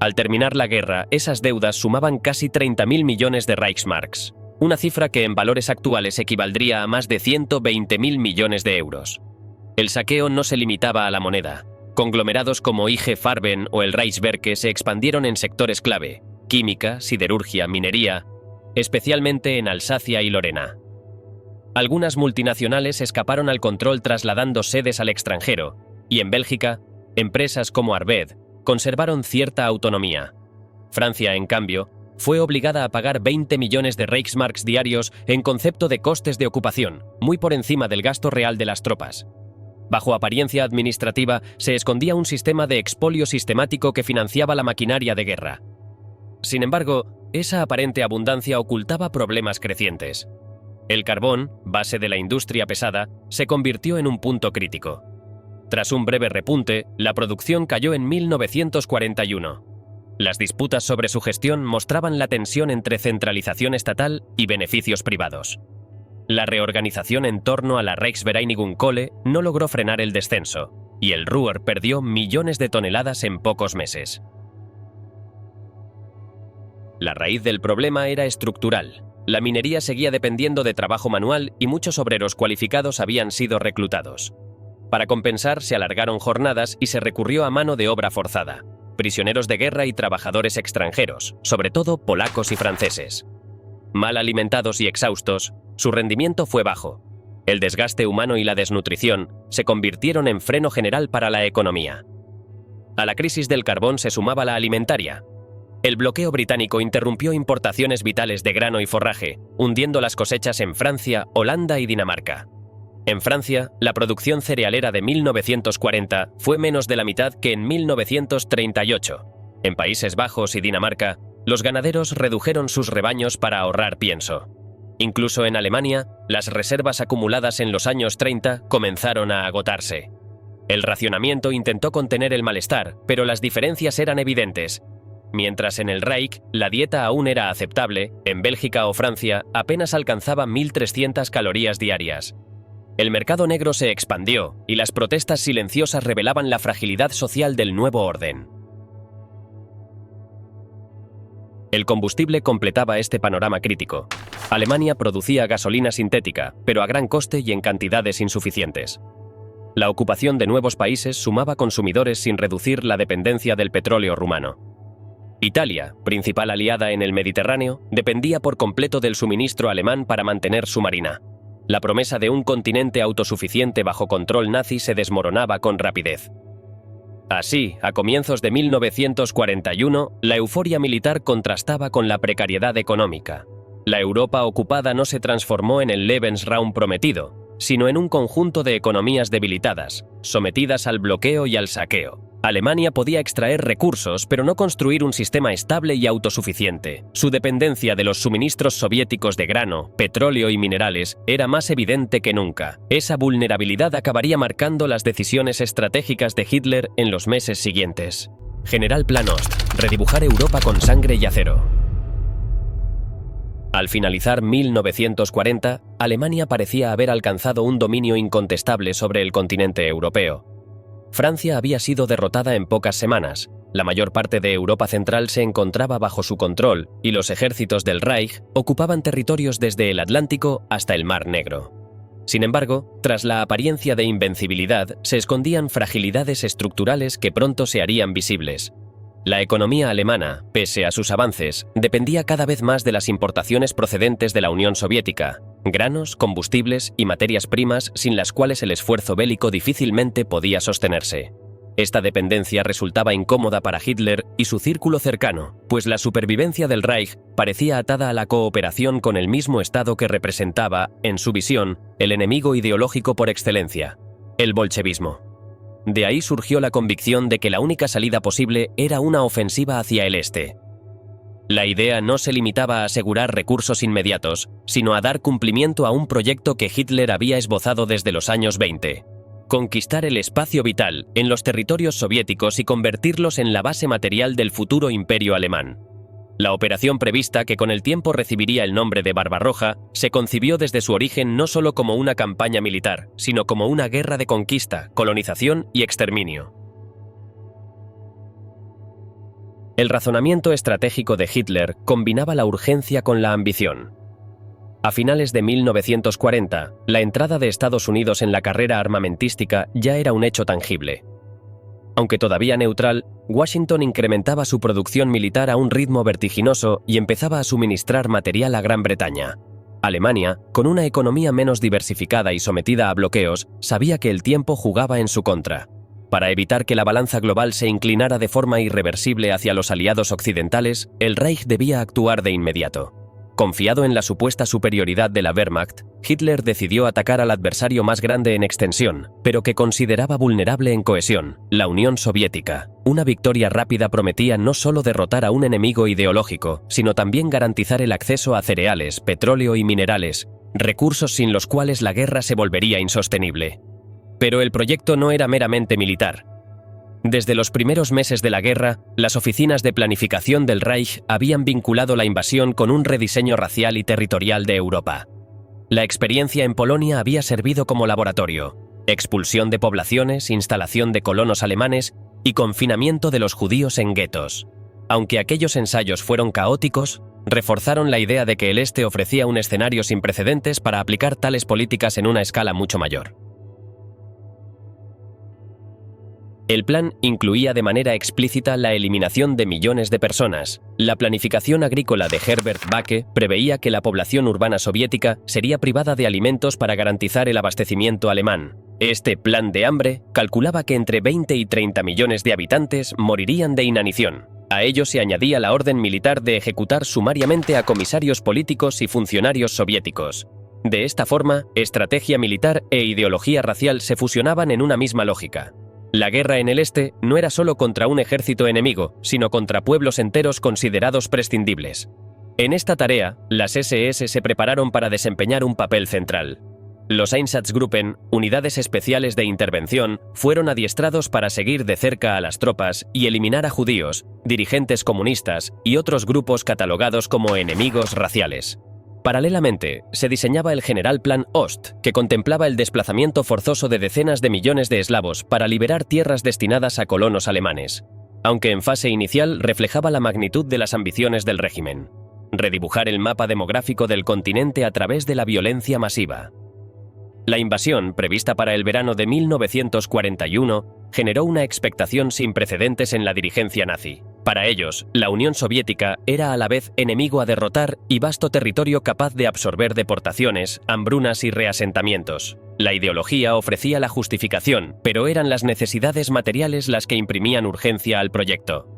Al terminar la guerra, esas deudas sumaban casi 30.000 millones de Reichsmarks, una cifra que en valores actuales equivaldría a más de 120.000 millones de euros. El saqueo no se limitaba a la moneda. Conglomerados como IG Farben o el Reichswerke se expandieron en sectores clave: química, siderurgia, minería, especialmente en Alsacia y Lorena. Algunas multinacionales escaparon al control trasladando sedes al extranjero, y en Bélgica, empresas como Arved conservaron cierta autonomía. Francia, en cambio, fue obligada a pagar 20 millones de Reichsmarks diarios en concepto de costes de ocupación, muy por encima del gasto real de las tropas. Bajo apariencia administrativa se escondía un sistema de expolio sistemático que financiaba la maquinaria de guerra. Sin embargo, esa aparente abundancia ocultaba problemas crecientes. El carbón, base de la industria pesada, se convirtió en un punto crítico. Tras un breve repunte, la producción cayó en 1941. Las disputas sobre su gestión mostraban la tensión entre centralización estatal y beneficios privados. La reorganización en torno a la Reichsvereinigung-Kohle no logró frenar el descenso, y el Ruhr perdió millones de toneladas en pocos meses. La raíz del problema era estructural. La minería seguía dependiendo de trabajo manual y muchos obreros cualificados habían sido reclutados. Para compensar, se alargaron jornadas y se recurrió a mano de obra forzada, prisioneros de guerra y trabajadores extranjeros, sobre todo polacos y franceses. Mal alimentados y exhaustos, su rendimiento fue bajo. El desgaste humano y la desnutrición se convirtieron en freno general para la economía. A la crisis del carbón se sumaba la alimentaria. El bloqueo británico interrumpió importaciones vitales de grano y forraje, hundiendo las cosechas en Francia, Holanda y Dinamarca. En Francia, la producción cerealera de 1940 fue menos de la mitad que en 1938. En Países Bajos y Dinamarca, los ganaderos redujeron sus rebaños para ahorrar pienso. Incluso en Alemania, las reservas acumuladas en los años 30 comenzaron a agotarse. El racionamiento intentó contener el malestar, pero las diferencias eran evidentes. Mientras en el Reich la dieta aún era aceptable, en Bélgica o Francia apenas alcanzaba 1.300 calorías diarias. El mercado negro se expandió y las protestas silenciosas revelaban la fragilidad social del nuevo orden. El combustible completaba este panorama crítico. Alemania producía gasolina sintética, pero a gran coste y en cantidades insuficientes. La ocupación de nuevos países sumaba consumidores sin reducir la dependencia del petróleo rumano. Italia, principal aliada en el Mediterráneo, dependía por completo del suministro alemán para mantener su marina. La promesa de un continente autosuficiente bajo control nazi se desmoronaba con rapidez. Así, a comienzos de 1941, la euforia militar contrastaba con la precariedad económica. La Europa ocupada no se transformó en el Lebensraum prometido, sino en un conjunto de economías debilitadas, sometidas al bloqueo y al saqueo. Alemania podía extraer recursos, pero no construir un sistema estable y autosuficiente. Su dependencia de los suministros soviéticos de grano, petróleo y minerales era más evidente que nunca. Esa vulnerabilidad acabaría marcando las decisiones estratégicas de Hitler en los meses siguientes. General Plan Ost: redibujar Europa con sangre y acero. Al finalizar 1940, Alemania parecía haber alcanzado un dominio incontestable sobre el continente europeo. Francia había sido derrotada en pocas semanas, la mayor parte de Europa Central se encontraba bajo su control y los ejércitos del Reich ocupaban territorios desde el Atlántico hasta el Mar Negro. Sin embargo, tras la apariencia de invencibilidad se escondían fragilidades estructurales que pronto se harían visibles. La economía alemana, pese a sus avances, dependía cada vez más de las importaciones procedentes de la Unión Soviética, granos, combustibles y materias primas sin las cuales el esfuerzo bélico difícilmente podía sostenerse. Esta dependencia resultaba incómoda para Hitler y su círculo cercano, pues la supervivencia del Reich parecía atada a la cooperación con el mismo Estado que representaba, en su visión, el enemigo ideológico por excelencia, el bolchevismo. De ahí surgió la convicción de que la única salida posible era una ofensiva hacia el este. La idea no se limitaba a asegurar recursos inmediatos, sino a dar cumplimiento a un proyecto que Hitler había esbozado desde los años 20. Conquistar el espacio vital en los territorios soviéticos y convertirlos en la base material del futuro imperio alemán. La operación prevista, que con el tiempo recibiría el nombre de Barbarroja, se concibió desde su origen no solo como una campaña militar, sino como una guerra de conquista, colonización y exterminio. El razonamiento estratégico de Hitler combinaba la urgencia con la ambición. A finales de 1940, la entrada de Estados Unidos en la carrera armamentística ya era un hecho tangible. Aunque todavía neutral, Washington incrementaba su producción militar a un ritmo vertiginoso y empezaba a suministrar material a Gran Bretaña. Alemania, con una economía menos diversificada y sometida a bloqueos, sabía que el tiempo jugaba en su contra. Para evitar que la balanza global se inclinara de forma irreversible hacia los aliados occidentales, el Reich debía actuar de inmediato. Confiado en la supuesta superioridad de la Wehrmacht, Hitler decidió atacar al adversario más grande en extensión, pero que consideraba vulnerable en cohesión, la Unión Soviética. Una victoria rápida prometía no solo derrotar a un enemigo ideológico, sino también garantizar el acceso a cereales, petróleo y minerales, recursos sin los cuales la guerra se volvería insostenible. Pero el proyecto no era meramente militar. Desde los primeros meses de la guerra, las oficinas de planificación del Reich habían vinculado la invasión con un rediseño racial y territorial de Europa. La experiencia en Polonia había servido como laboratorio: expulsión de poblaciones, instalación de colonos alemanes y confinamiento de los judíos en guetos. Aunque aquellos ensayos fueron caóticos, reforzaron la idea de que el Este ofrecía un escenario sin precedentes para aplicar tales políticas en una escala mucho mayor. El plan incluía de manera explícita la eliminación de millones de personas. La planificación agrícola de Herbert Backe preveía que la población urbana soviética sería privada de alimentos para garantizar el abastecimiento alemán. Este plan de hambre calculaba que entre 20 y 30 millones de habitantes morirían de inanición. A ello se añadía la orden militar de ejecutar sumariamente a comisarios políticos y funcionarios soviéticos. De esta forma, estrategia militar e ideología racial se fusionaban en una misma lógica. La guerra en el este no era solo contra un ejército enemigo, sino contra pueblos enteros considerados prescindibles. En esta tarea, las SS se prepararon para desempeñar un papel central. Los Einsatzgruppen, unidades especiales de intervención, fueron adiestrados para seguir de cerca a las tropas y eliminar a judíos, dirigentes comunistas y otros grupos catalogados como enemigos raciales. Paralelamente, se diseñaba el General Plan Ost, que contemplaba el desplazamiento forzoso de decenas de millones de eslavos para liberar tierras destinadas a colonos alemanes, aunque en fase inicial reflejaba la magnitud de las ambiciones del régimen: redibujar el mapa demográfico del continente a través de la violencia masiva. La invasión, prevista para el verano de 1941, generó una expectación sin precedentes en la dirigencia nazi. Para ellos, la Unión Soviética era a la vez enemigo a derrotar y vasto territorio capaz de absorber deportaciones, hambrunas y reasentamientos. La ideología ofrecía la justificación, pero eran las necesidades materiales las que imprimían urgencia al proyecto.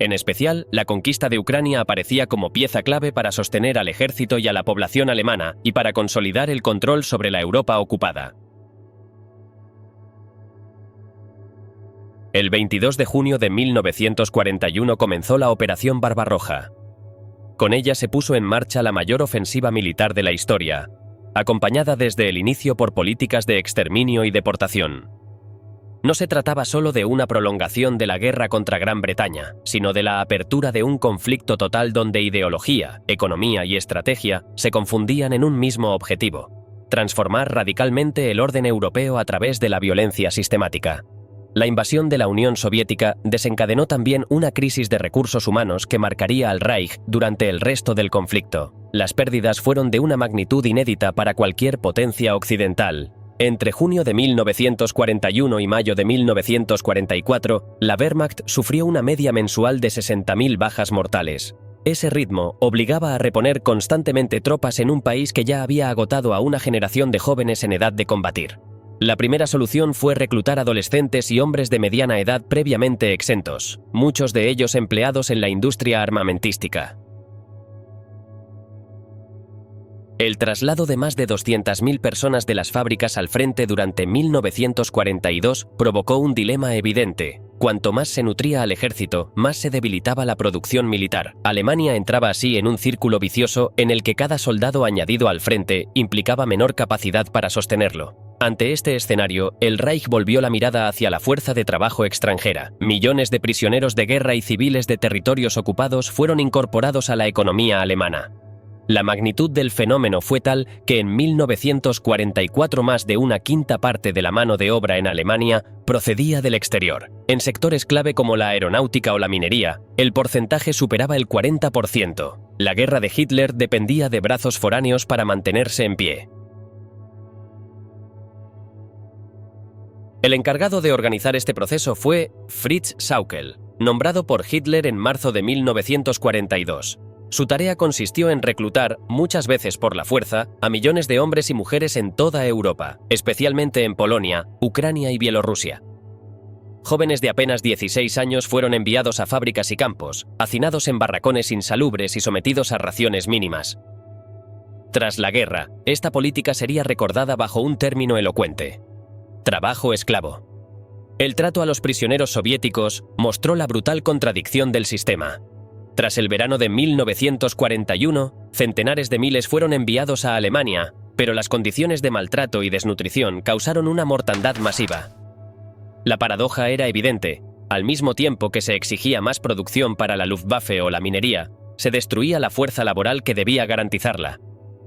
En especial, la conquista de Ucrania aparecía como pieza clave para sostener al ejército y a la población alemana y para consolidar el control sobre la Europa ocupada. El 22 de junio de 1941 comenzó la Operación Barbarroja. Con ella se puso en marcha la mayor ofensiva militar de la historia, acompañada desde el inicio por políticas de exterminio y deportación. No se trataba solo de una prolongación de la guerra contra Gran Bretaña, sino de la apertura de un conflicto total donde ideología, economía y estrategia se confundían en un mismo objetivo: transformar radicalmente el orden europeo a través de la violencia sistemática. La invasión de la Unión Soviética desencadenó también una crisis de recursos humanos que marcaría al Reich durante el resto del conflicto. Las pérdidas fueron de una magnitud inédita para cualquier potencia occidental. Entre junio de 1941 y mayo de 1944, la Wehrmacht sufrió una media mensual de 60.000 bajas mortales. Ese ritmo obligaba a reponer constantemente tropas en un país que ya había agotado a una generación de jóvenes en edad de combatir. La primera solución fue reclutar adolescentes y hombres de mediana edad previamente exentos, muchos de ellos empleados en la industria armamentística. El traslado de más de 200.000 personas de las fábricas al frente durante 1942 provocó un dilema evidente. Cuanto más se nutría al ejército, más se debilitaba la producción militar. Alemania entraba así en un círculo vicioso en el que cada soldado añadido al frente implicaba menor capacidad para sostenerlo. Ante este escenario, el Reich volvió la mirada hacia la fuerza de trabajo extranjera. Millones de prisioneros de guerra y civiles de territorios ocupados fueron incorporados a la economía alemana. La magnitud del fenómeno fue tal que en 1944 más de una quinta parte de la mano de obra en Alemania procedía del exterior. En sectores clave como la aeronáutica o la minería, el porcentaje superaba el 40%. La guerra de Hitler dependía de brazos foráneos para mantenerse en pie. El encargado de organizar este proceso fue Fritz Sauckel, nombrado por Hitler en marzo de 1942. Su tarea consistió en reclutar, muchas veces por la fuerza, a millones de hombres y mujeres en toda Europa, especialmente en Polonia, Ucrania y Bielorrusia. Jóvenes de apenas 16 años fueron enviados a fábricas y campos, hacinados en barracones insalubres y sometidos a raciones mínimas. Tras la guerra, esta política sería recordada bajo un término elocuente: trabajo esclavo. El trato a los prisioneros soviéticos mostró la brutal contradicción del sistema. Tras el verano de 1941, centenares de miles fueron enviados a Alemania, pero las condiciones de maltrato y desnutrición causaron una mortandad masiva. La paradoja era evidente: al mismo tiempo que se exigía más producción para la Luftwaffe o la minería, se destruía la fuerza laboral que debía garantizarla.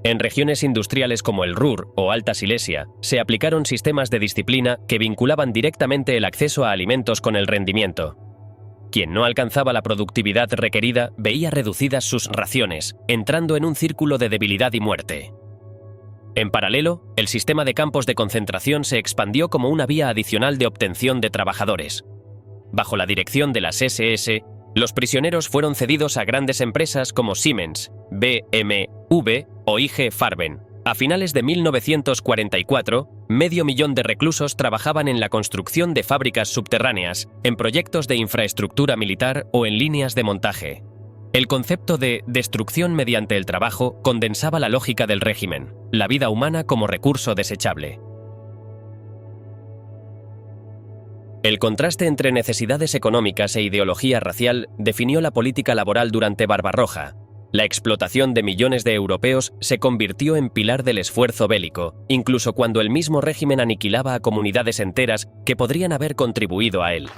En regiones industriales como el Ruhr o Alta Silesia, se aplicaron sistemas de disciplina que vinculaban directamente el acceso a alimentos con el rendimiento. Quien no alcanzaba la productividad requerida veía reducidas sus raciones, entrando en un círculo de debilidad y muerte. En paralelo, el sistema de campos de concentración se expandió como una vía adicional de obtención de trabajadores. Bajo la dirección de las SS, los prisioneros fueron cedidos a grandes empresas como Siemens, BMW o IG Farben. A finales de 1944, 500.000 de reclusos trabajaban en la construcción de fábricas subterráneas, en proyectos de infraestructura militar o en líneas de montaje. El concepto de destrucción mediante el trabajo condensaba la lógica del régimen: la vida humana como recurso desechable. El contraste entre necesidades económicas e ideología racial definió la política laboral durante Barbarroja. La explotación de millones de europeos se convirtió en pilar del esfuerzo bélico, incluso cuando el mismo régimen aniquilaba a comunidades enteras que podrían haber contribuido a él.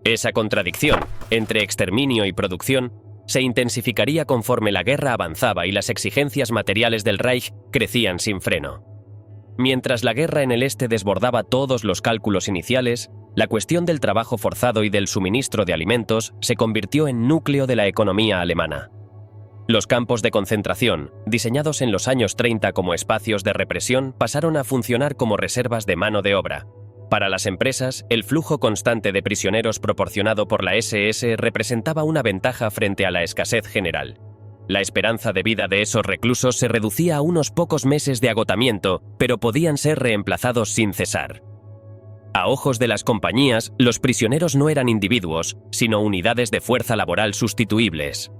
Esa contradicción entre exterminio y producción se intensificaría conforme la guerra avanzaba y las exigencias materiales del Reich crecían sin freno. Mientras la guerra en el este desbordaba todos los cálculos iniciales, la cuestión del trabajo forzado y del suministro de alimentos se convirtió en núcleo de la economía alemana. Los campos de concentración, diseñados en los años 30 como espacios de represión, pasaron a funcionar como reservas de mano de obra. Para las empresas, el flujo constante de prisioneros proporcionado por la SS representaba una ventaja frente a la escasez general. La esperanza de vida de esos reclusos se reducía a unos pocos meses de agotamiento, pero podían ser reemplazados sin cesar. A ojos de las compañías, los prisioneros no eran individuos, sino unidades de fuerza laboral sustituibles.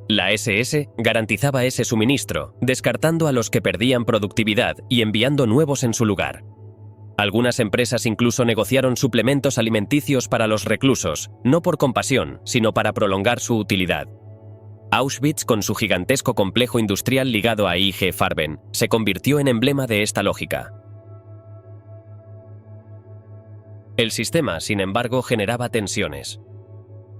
La SS garantizaba ese suministro, descartando a los que perdían productividad y enviando nuevos en su lugar. Algunas empresas incluso negociaron suplementos alimenticios para los reclusos, no por compasión, sino para prolongar su utilidad. Auschwitz, con su gigantesco complejo industrial ligado a IG Farben, se convirtió en emblema de esta lógica. El sistema, sin embargo, generaba tensiones.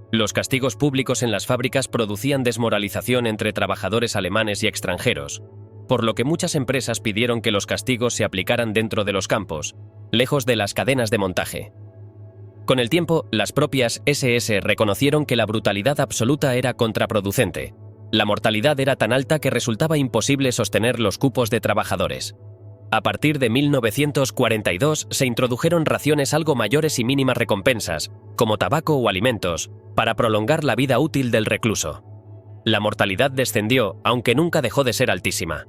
Los castigos públicos en las fábricas producían desmoralización entre trabajadores alemanes y extranjeros, por lo que muchas empresas pidieron que los castigos se aplicaran dentro de los campos, lejos de las cadenas de montaje. Con el tiempo, las propias SS reconocieron que la brutalidad absoluta era contraproducente. La mortalidad era tan alta que resultaba imposible sostener los cupos de trabajadores. A partir de 1942 se introdujeron raciones algo mayores y mínimas recompensas, como tabaco o alimentos, para prolongar la vida útil del recluso. La mortalidad descendió, aunque nunca dejó de ser altísima.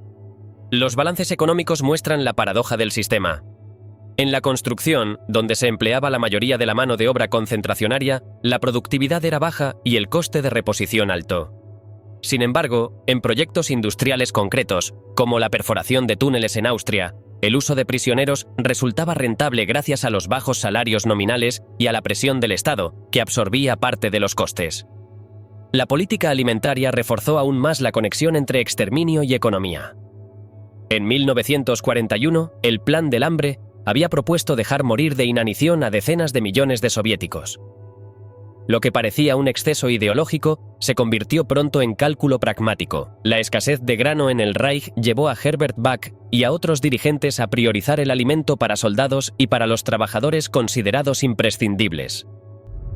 Los balances económicos muestran la paradoja del sistema. En la construcción, donde se empleaba la mayoría de la mano de obra concentracionaria, la productividad era baja y el coste de reposición alto. Sin embargo, en proyectos industriales concretos, como la perforación de túneles en Austria, el uso de prisioneros resultaba rentable gracias a los bajos salarios nominales y a la presión del Estado, que absorbía parte de los costes. La política alimentaria reforzó aún más la conexión entre exterminio y economía. En 1941, el Plan del Hambre había propuesto dejar morir de inanición a decenas de millones de soviéticos. Lo que parecía un exceso ideológico se convirtió pronto en cálculo pragmático. La escasez de grano en el Reich llevó a Herbert Back y a otros dirigentes a priorizar el alimento para soldados y para los trabajadores considerados imprescindibles.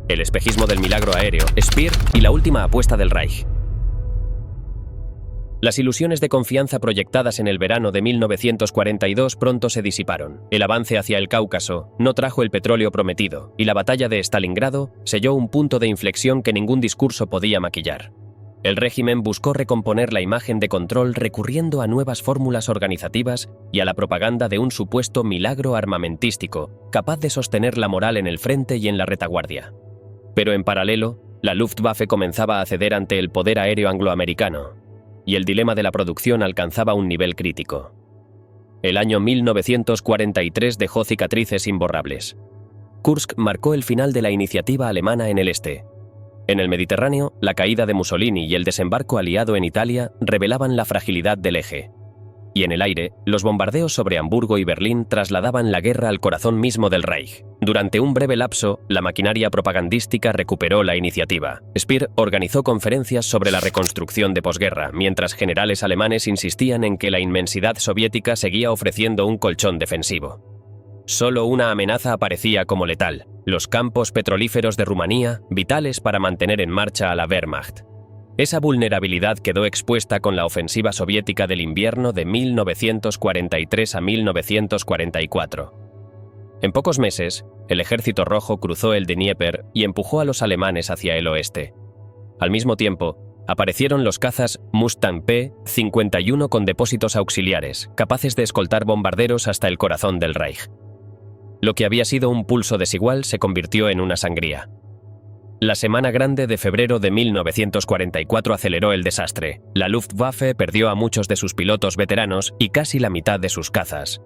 El espejismo del milagro aéreo, Speer y la última apuesta del Reich. Las ilusiones de confianza proyectadas en el verano de 1942 pronto se disiparon. El avance hacia el Cáucaso no trajo el petróleo prometido, y la batalla de Stalingrado selló un punto de inflexión que ningún discurso podía maquillar. El régimen buscó recomponer la imagen de control recurriendo a nuevas fórmulas organizativas y a la propaganda de un supuesto milagro armamentístico, capaz de sostener la moral en el frente y en la retaguardia. Pero en paralelo, la Luftwaffe comenzaba a ceder ante el poder aéreo angloamericano, y el dilema de la producción alcanzaba un nivel crítico. El año 1943 dejó cicatrices imborrables. Kursk marcó el final de la iniciativa alemana en el este. En el Mediterráneo, la caída de Mussolini y el desembarco aliado en Italia revelaban la fragilidad del eje. Y en el aire, los bombardeos sobre Hamburgo y Berlín trasladaban la guerra al corazón mismo del Reich. Durante un breve lapso, la maquinaria propagandística recuperó la iniciativa. Speer organizó conferencias sobre la reconstrucción de posguerra, mientras generales alemanes insistían en que la inmensidad soviética seguía ofreciendo un colchón defensivo. Solo una amenaza aparecía como letal: los campos petrolíferos de Rumanía, vitales para mantener en marcha a la Wehrmacht. Esa vulnerabilidad quedó expuesta con la ofensiva soviética del invierno de 1943 a 1944. En pocos meses, el Ejército Rojo cruzó el Dnieper y empujó a los alemanes hacia el oeste. Al mismo tiempo, aparecieron los cazas Mustang P-51 con depósitos auxiliares, capaces de escoltar bombarderos hasta el corazón del Reich. Lo que había sido un pulso desigual se convirtió en una sangría. La Semana Grande de febrero de 1944 aceleró el desastre. La Luftwaffe perdió a muchos de sus pilotos veteranos y casi la mitad de sus cazas.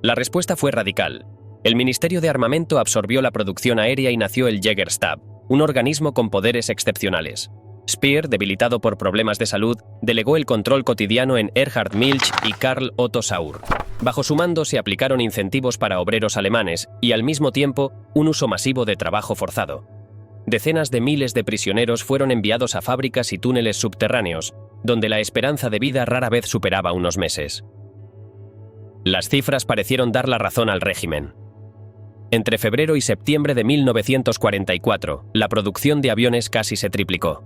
La respuesta fue radical. El Ministerio de Armamento absorbió la producción aérea y nació el Jägerstab, un organismo con poderes excepcionales. Speer, debilitado por problemas de salud, delegó el control cotidiano en Erhard Milch y Karl Otto Saur. Bajo su mando se aplicaron incentivos para obreros alemanes y, al mismo tiempo, un uso masivo de trabajo forzado. Decenas de miles de prisioneros fueron enviados a fábricas y túneles subterráneos, donde la esperanza de vida rara vez superaba unos meses. Las cifras parecieron dar la razón al régimen. Entre febrero y septiembre de 1944, la producción de aviones casi se triplicó.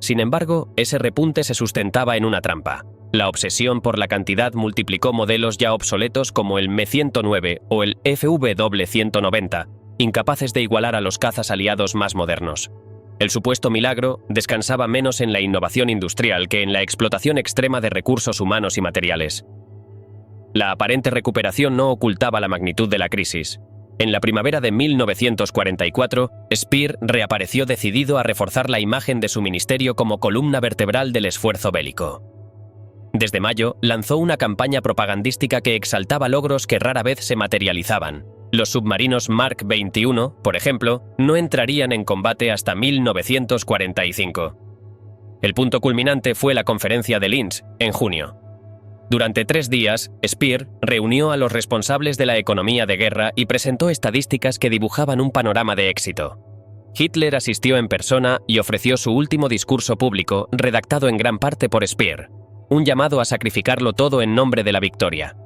Sin embargo, ese repunte se sustentaba en una trampa. La obsesión por la cantidad multiplicó modelos ya obsoletos como el Me-109 o el FW-190, incapaces de igualar a los cazas aliados más modernos. El supuesto milagro descansaba menos en la innovación industrial que en la explotación extrema de recursos humanos y materiales. La aparente recuperación no ocultaba la magnitud de la crisis. En la primavera de 1944, Speer reapareció decidido a reforzar la imagen de su ministerio como columna vertebral del esfuerzo bélico. Desde mayo, lanzó una campaña propagandística que exaltaba logros que rara vez se materializaban. Los submarinos Mark XXI, por ejemplo, no entrarían en combate hasta 1945. El punto culminante fue la conferencia de Linz, en junio. Durante 3 días, Speer reunió a los responsables de la economía de guerra y presentó estadísticas que dibujaban un panorama de éxito. Hitler asistió en persona y ofreció su último discurso público, redactado en gran parte por Speer, un llamado a sacrificarlo todo en nombre de la victoria.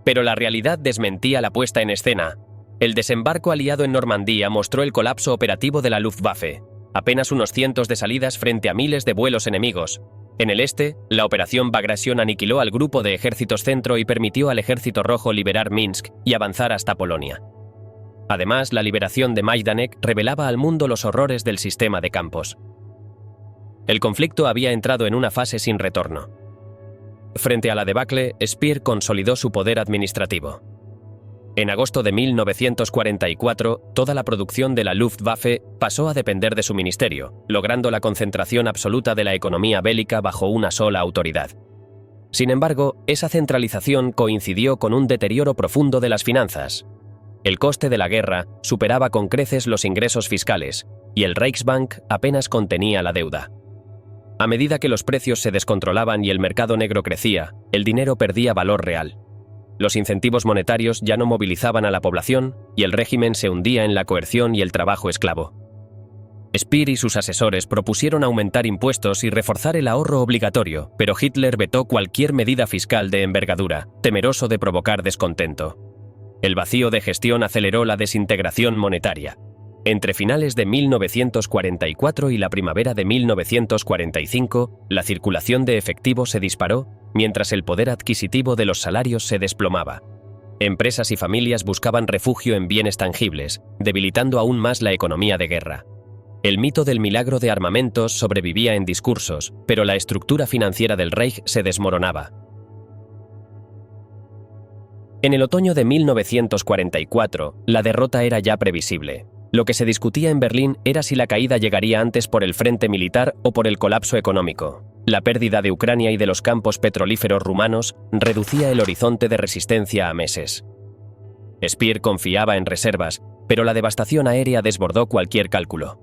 Pero la realidad desmentía la puesta en escena. El desembarco aliado en Normandía mostró el colapso operativo de la Luftwaffe, apenas unos cientos de salidas frente a miles de vuelos enemigos. En el este, la operación Bagration aniquiló al grupo de ejércitos centro y permitió al Ejército Rojo liberar Minsk y avanzar hasta Polonia. Además, la liberación de Majdanek revelaba al mundo los horrores del sistema de campos. El conflicto había entrado en una fase sin retorno. Frente a la debacle, Speer consolidó su poder administrativo. En agosto de 1944, toda la producción de la Luftwaffe pasó a depender de su ministerio, logrando la concentración absoluta de la economía bélica bajo una sola autoridad. Sin embargo, esa centralización coincidió con un deterioro profundo de las finanzas. El coste de la guerra superaba con creces los ingresos fiscales, y el Reichsbank apenas contenía la deuda. A medida que los precios se descontrolaban y el mercado negro crecía, el dinero perdía valor real. Los incentivos monetarios ya no movilizaban a la población y el régimen se hundía en la coerción y el trabajo esclavo. Speer y sus asesores propusieron aumentar impuestos y reforzar el ahorro obligatorio, pero Hitler vetó cualquier medida fiscal de envergadura, temeroso de provocar descontento. El vacío de gestión aceleró la desintegración monetaria. Entre finales de 1944 y la primavera de 1945, la circulación de efectivo se disparó, mientras el poder adquisitivo de los salarios se desplomaba. Empresas y familias buscaban refugio en bienes tangibles, debilitando aún más la economía de guerra. El mito del milagro de armamentos sobrevivía en discursos, pero la estructura financiera del Reich se desmoronaba. En el otoño de 1944, la derrota era ya previsible. Lo que se discutía en Berlín era si la caída llegaría antes por el frente militar o por el colapso económico. La pérdida de Ucrania y de los campos petrolíferos rumanos reducía el horizonte de resistencia a meses. Speer confiaba en reservas, pero la devastación aérea desbordó cualquier cálculo.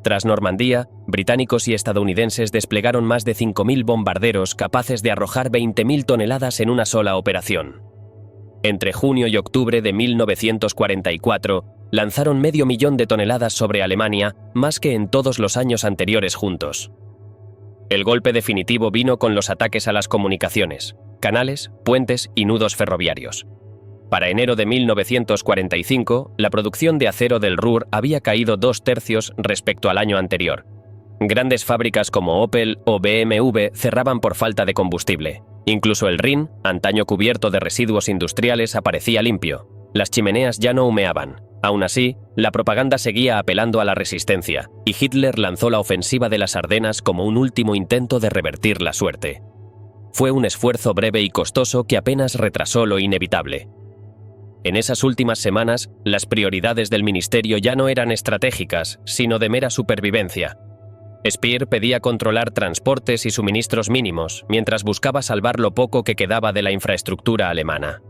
Tras Normandía, británicos y estadounidenses desplegaron más de 5.000 bombarderos capaces de arrojar 20.000 toneladas en una sola operación. Entre junio y octubre de 1944, lanzaron 500.000 de toneladas sobre Alemania, más que en todos los años anteriores juntos. El golpe definitivo vino con los ataques a las comunicaciones, canales, puentes y nudos ferroviarios. Para enero de 1945, la producción de acero del Ruhr había caído 2/3 respecto al año anterior. Grandes fábricas como Opel o BMW cerraban por falta de combustible. Incluso el Rin, antaño cubierto de residuos industriales, aparecía limpio. Las chimeneas ya no humeaban. Aún así, la propaganda seguía apelando a la resistencia, y Hitler lanzó la ofensiva de las Ardenas como un último intento de revertir la suerte. Fue un esfuerzo breve y costoso que apenas retrasó lo inevitable. En esas últimas semanas, las prioridades del ministerio ya no eran estratégicas, sino de mera supervivencia. Speer pedía controlar transportes y suministros mínimos, mientras buscaba salvar lo poco que quedaba de la infraestructura alemana.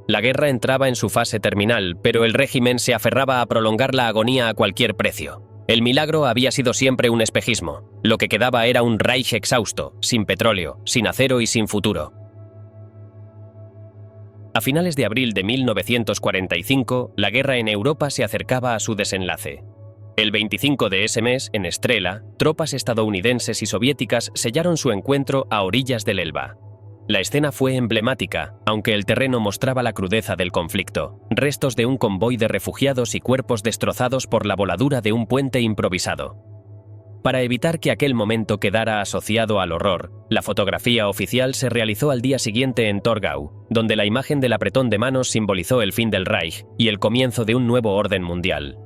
La guerra entraba en su fase terminal, pero el régimen se aferraba a prolongar la agonía a cualquier precio. El milagro había sido siempre un espejismo. Lo que quedaba era un Reich exhausto, sin petróleo, sin acero y sin futuro. A finales de abril de 1945, la guerra en Europa se acercaba a su desenlace. El 25 de ese mes, en Strela, tropas estadounidenses y soviéticas sellaron su encuentro a orillas del Elba. La escena fue emblemática, aunque el terreno mostraba la crudeza del conflicto, restos de un convoy de refugiados y cuerpos destrozados por la voladura de un puente improvisado. Para evitar que aquel momento quedara asociado al horror, la fotografía oficial se realizó al día siguiente en Torgau, donde la imagen del apretón de manos simbolizó el fin del Reich y el comienzo de un nuevo orden mundial.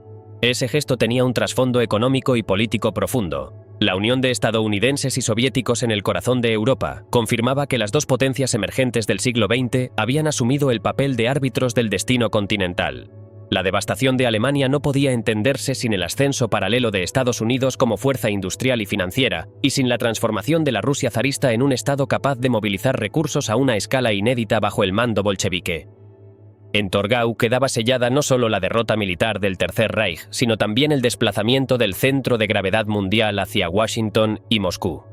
Ese gesto tenía un trasfondo económico y político profundo. La unión de estadounidenses y soviéticos en el corazón de Europa confirmaba que las dos potencias emergentes del siglo XX habían asumido el papel de árbitros del destino continental. La devastación de Alemania no podía entenderse sin el ascenso paralelo de Estados Unidos como fuerza industrial y financiera, y sin la transformación de la Rusia zarista en un Estado capaz de movilizar recursos a una escala inédita bajo el mando bolchevique. En Torgau quedaba sellada no solo la derrota militar del Tercer Reich, sino también el desplazamiento del centro de gravedad mundial hacia Washington y Moscú.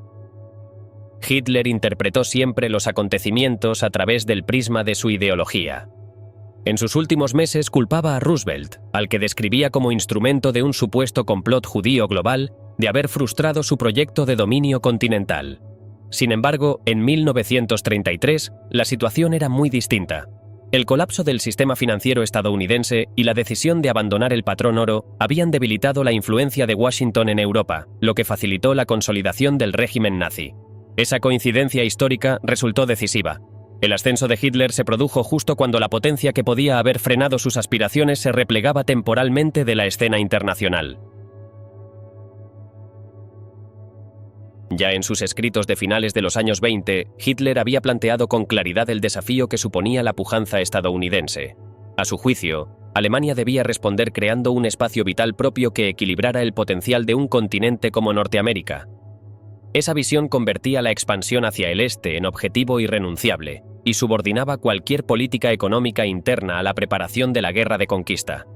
Hitler interpretó siempre los acontecimientos a través del prisma de su ideología. En sus últimos meses culpaba a Roosevelt, al que describía como instrumento de un supuesto complot judío global, de haber frustrado su proyecto de dominio continental. Sin embargo, en 1933, la situación era muy distinta. El colapso del sistema financiero estadounidense y la decisión de abandonar el patrón oro habían debilitado la influencia de Washington en Europa, lo que facilitó la consolidación del régimen nazi. Esa coincidencia histórica resultó decisiva. El ascenso de Hitler se produjo justo cuando la potencia que podía haber frenado sus aspiraciones se replegaba temporalmente de la escena internacional. Ya en sus escritos de finales de los años 20, Hitler había planteado con claridad el desafío que suponía la pujanza estadounidense. A su juicio, Alemania debía responder creando un espacio vital propio que equilibrara el potencial de un continente como Norteamérica. Esa visión convertía la expansión hacia el este en objetivo irrenunciable y subordinaba cualquier política económica interna a la preparación de la guerra de conquista.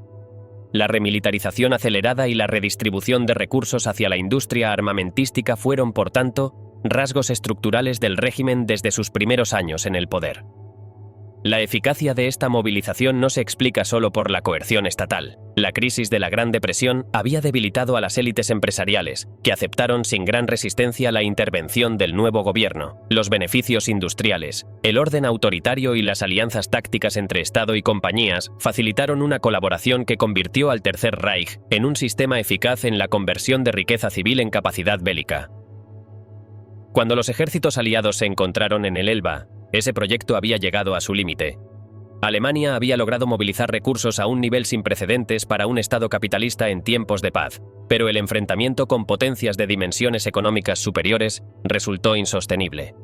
La remilitarización acelerada y la redistribución de recursos hacia la industria armamentística fueron, por tanto, rasgos estructurales del régimen desde sus primeros años en el poder. La eficacia de esta movilización no se explica solo por la coerción estatal. La crisis de la Gran Depresión había debilitado a las élites empresariales, que aceptaron sin gran resistencia la intervención del nuevo gobierno. Los beneficios industriales, el orden autoritario y las alianzas tácticas entre Estado y compañías facilitaron una colaboración que convirtió al Tercer Reich en un sistema eficaz en la conversión de riqueza civil en capacidad bélica. Cuando los ejércitos aliados se encontraron en el Elba, ese proyecto había llegado a su límite. Alemania había logrado movilizar recursos a un nivel sin precedentes para un Estado capitalista en tiempos de paz, pero el enfrentamiento con potencias de dimensiones económicas superiores resultó insostenible.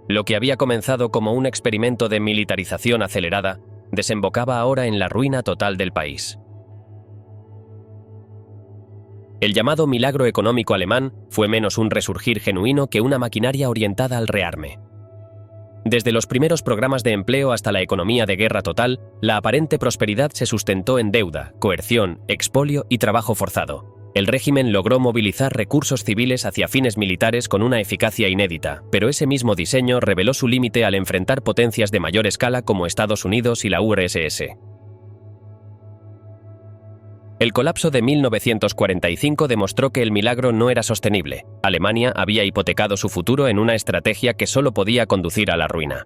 Lo que había comenzado como un experimento de militarización acelerada desembocaba ahora en la ruina total del país. El llamado milagro económico alemán fue menos un resurgir genuino que una maquinaria orientada al rearme. Desde los primeros programas de empleo hasta la economía de guerra total, la aparente prosperidad se sustentó en deuda, coerción, expolio y trabajo forzado. El régimen logró movilizar recursos civiles hacia fines militares con una eficacia inédita, pero ese mismo diseño reveló su límite al enfrentar potencias de mayor escala como Estados Unidos y la URSS. El colapso de 1945 demostró que el milagro no era sostenible. Alemania había hipotecado su futuro en una estrategia que solo podía conducir a la ruina.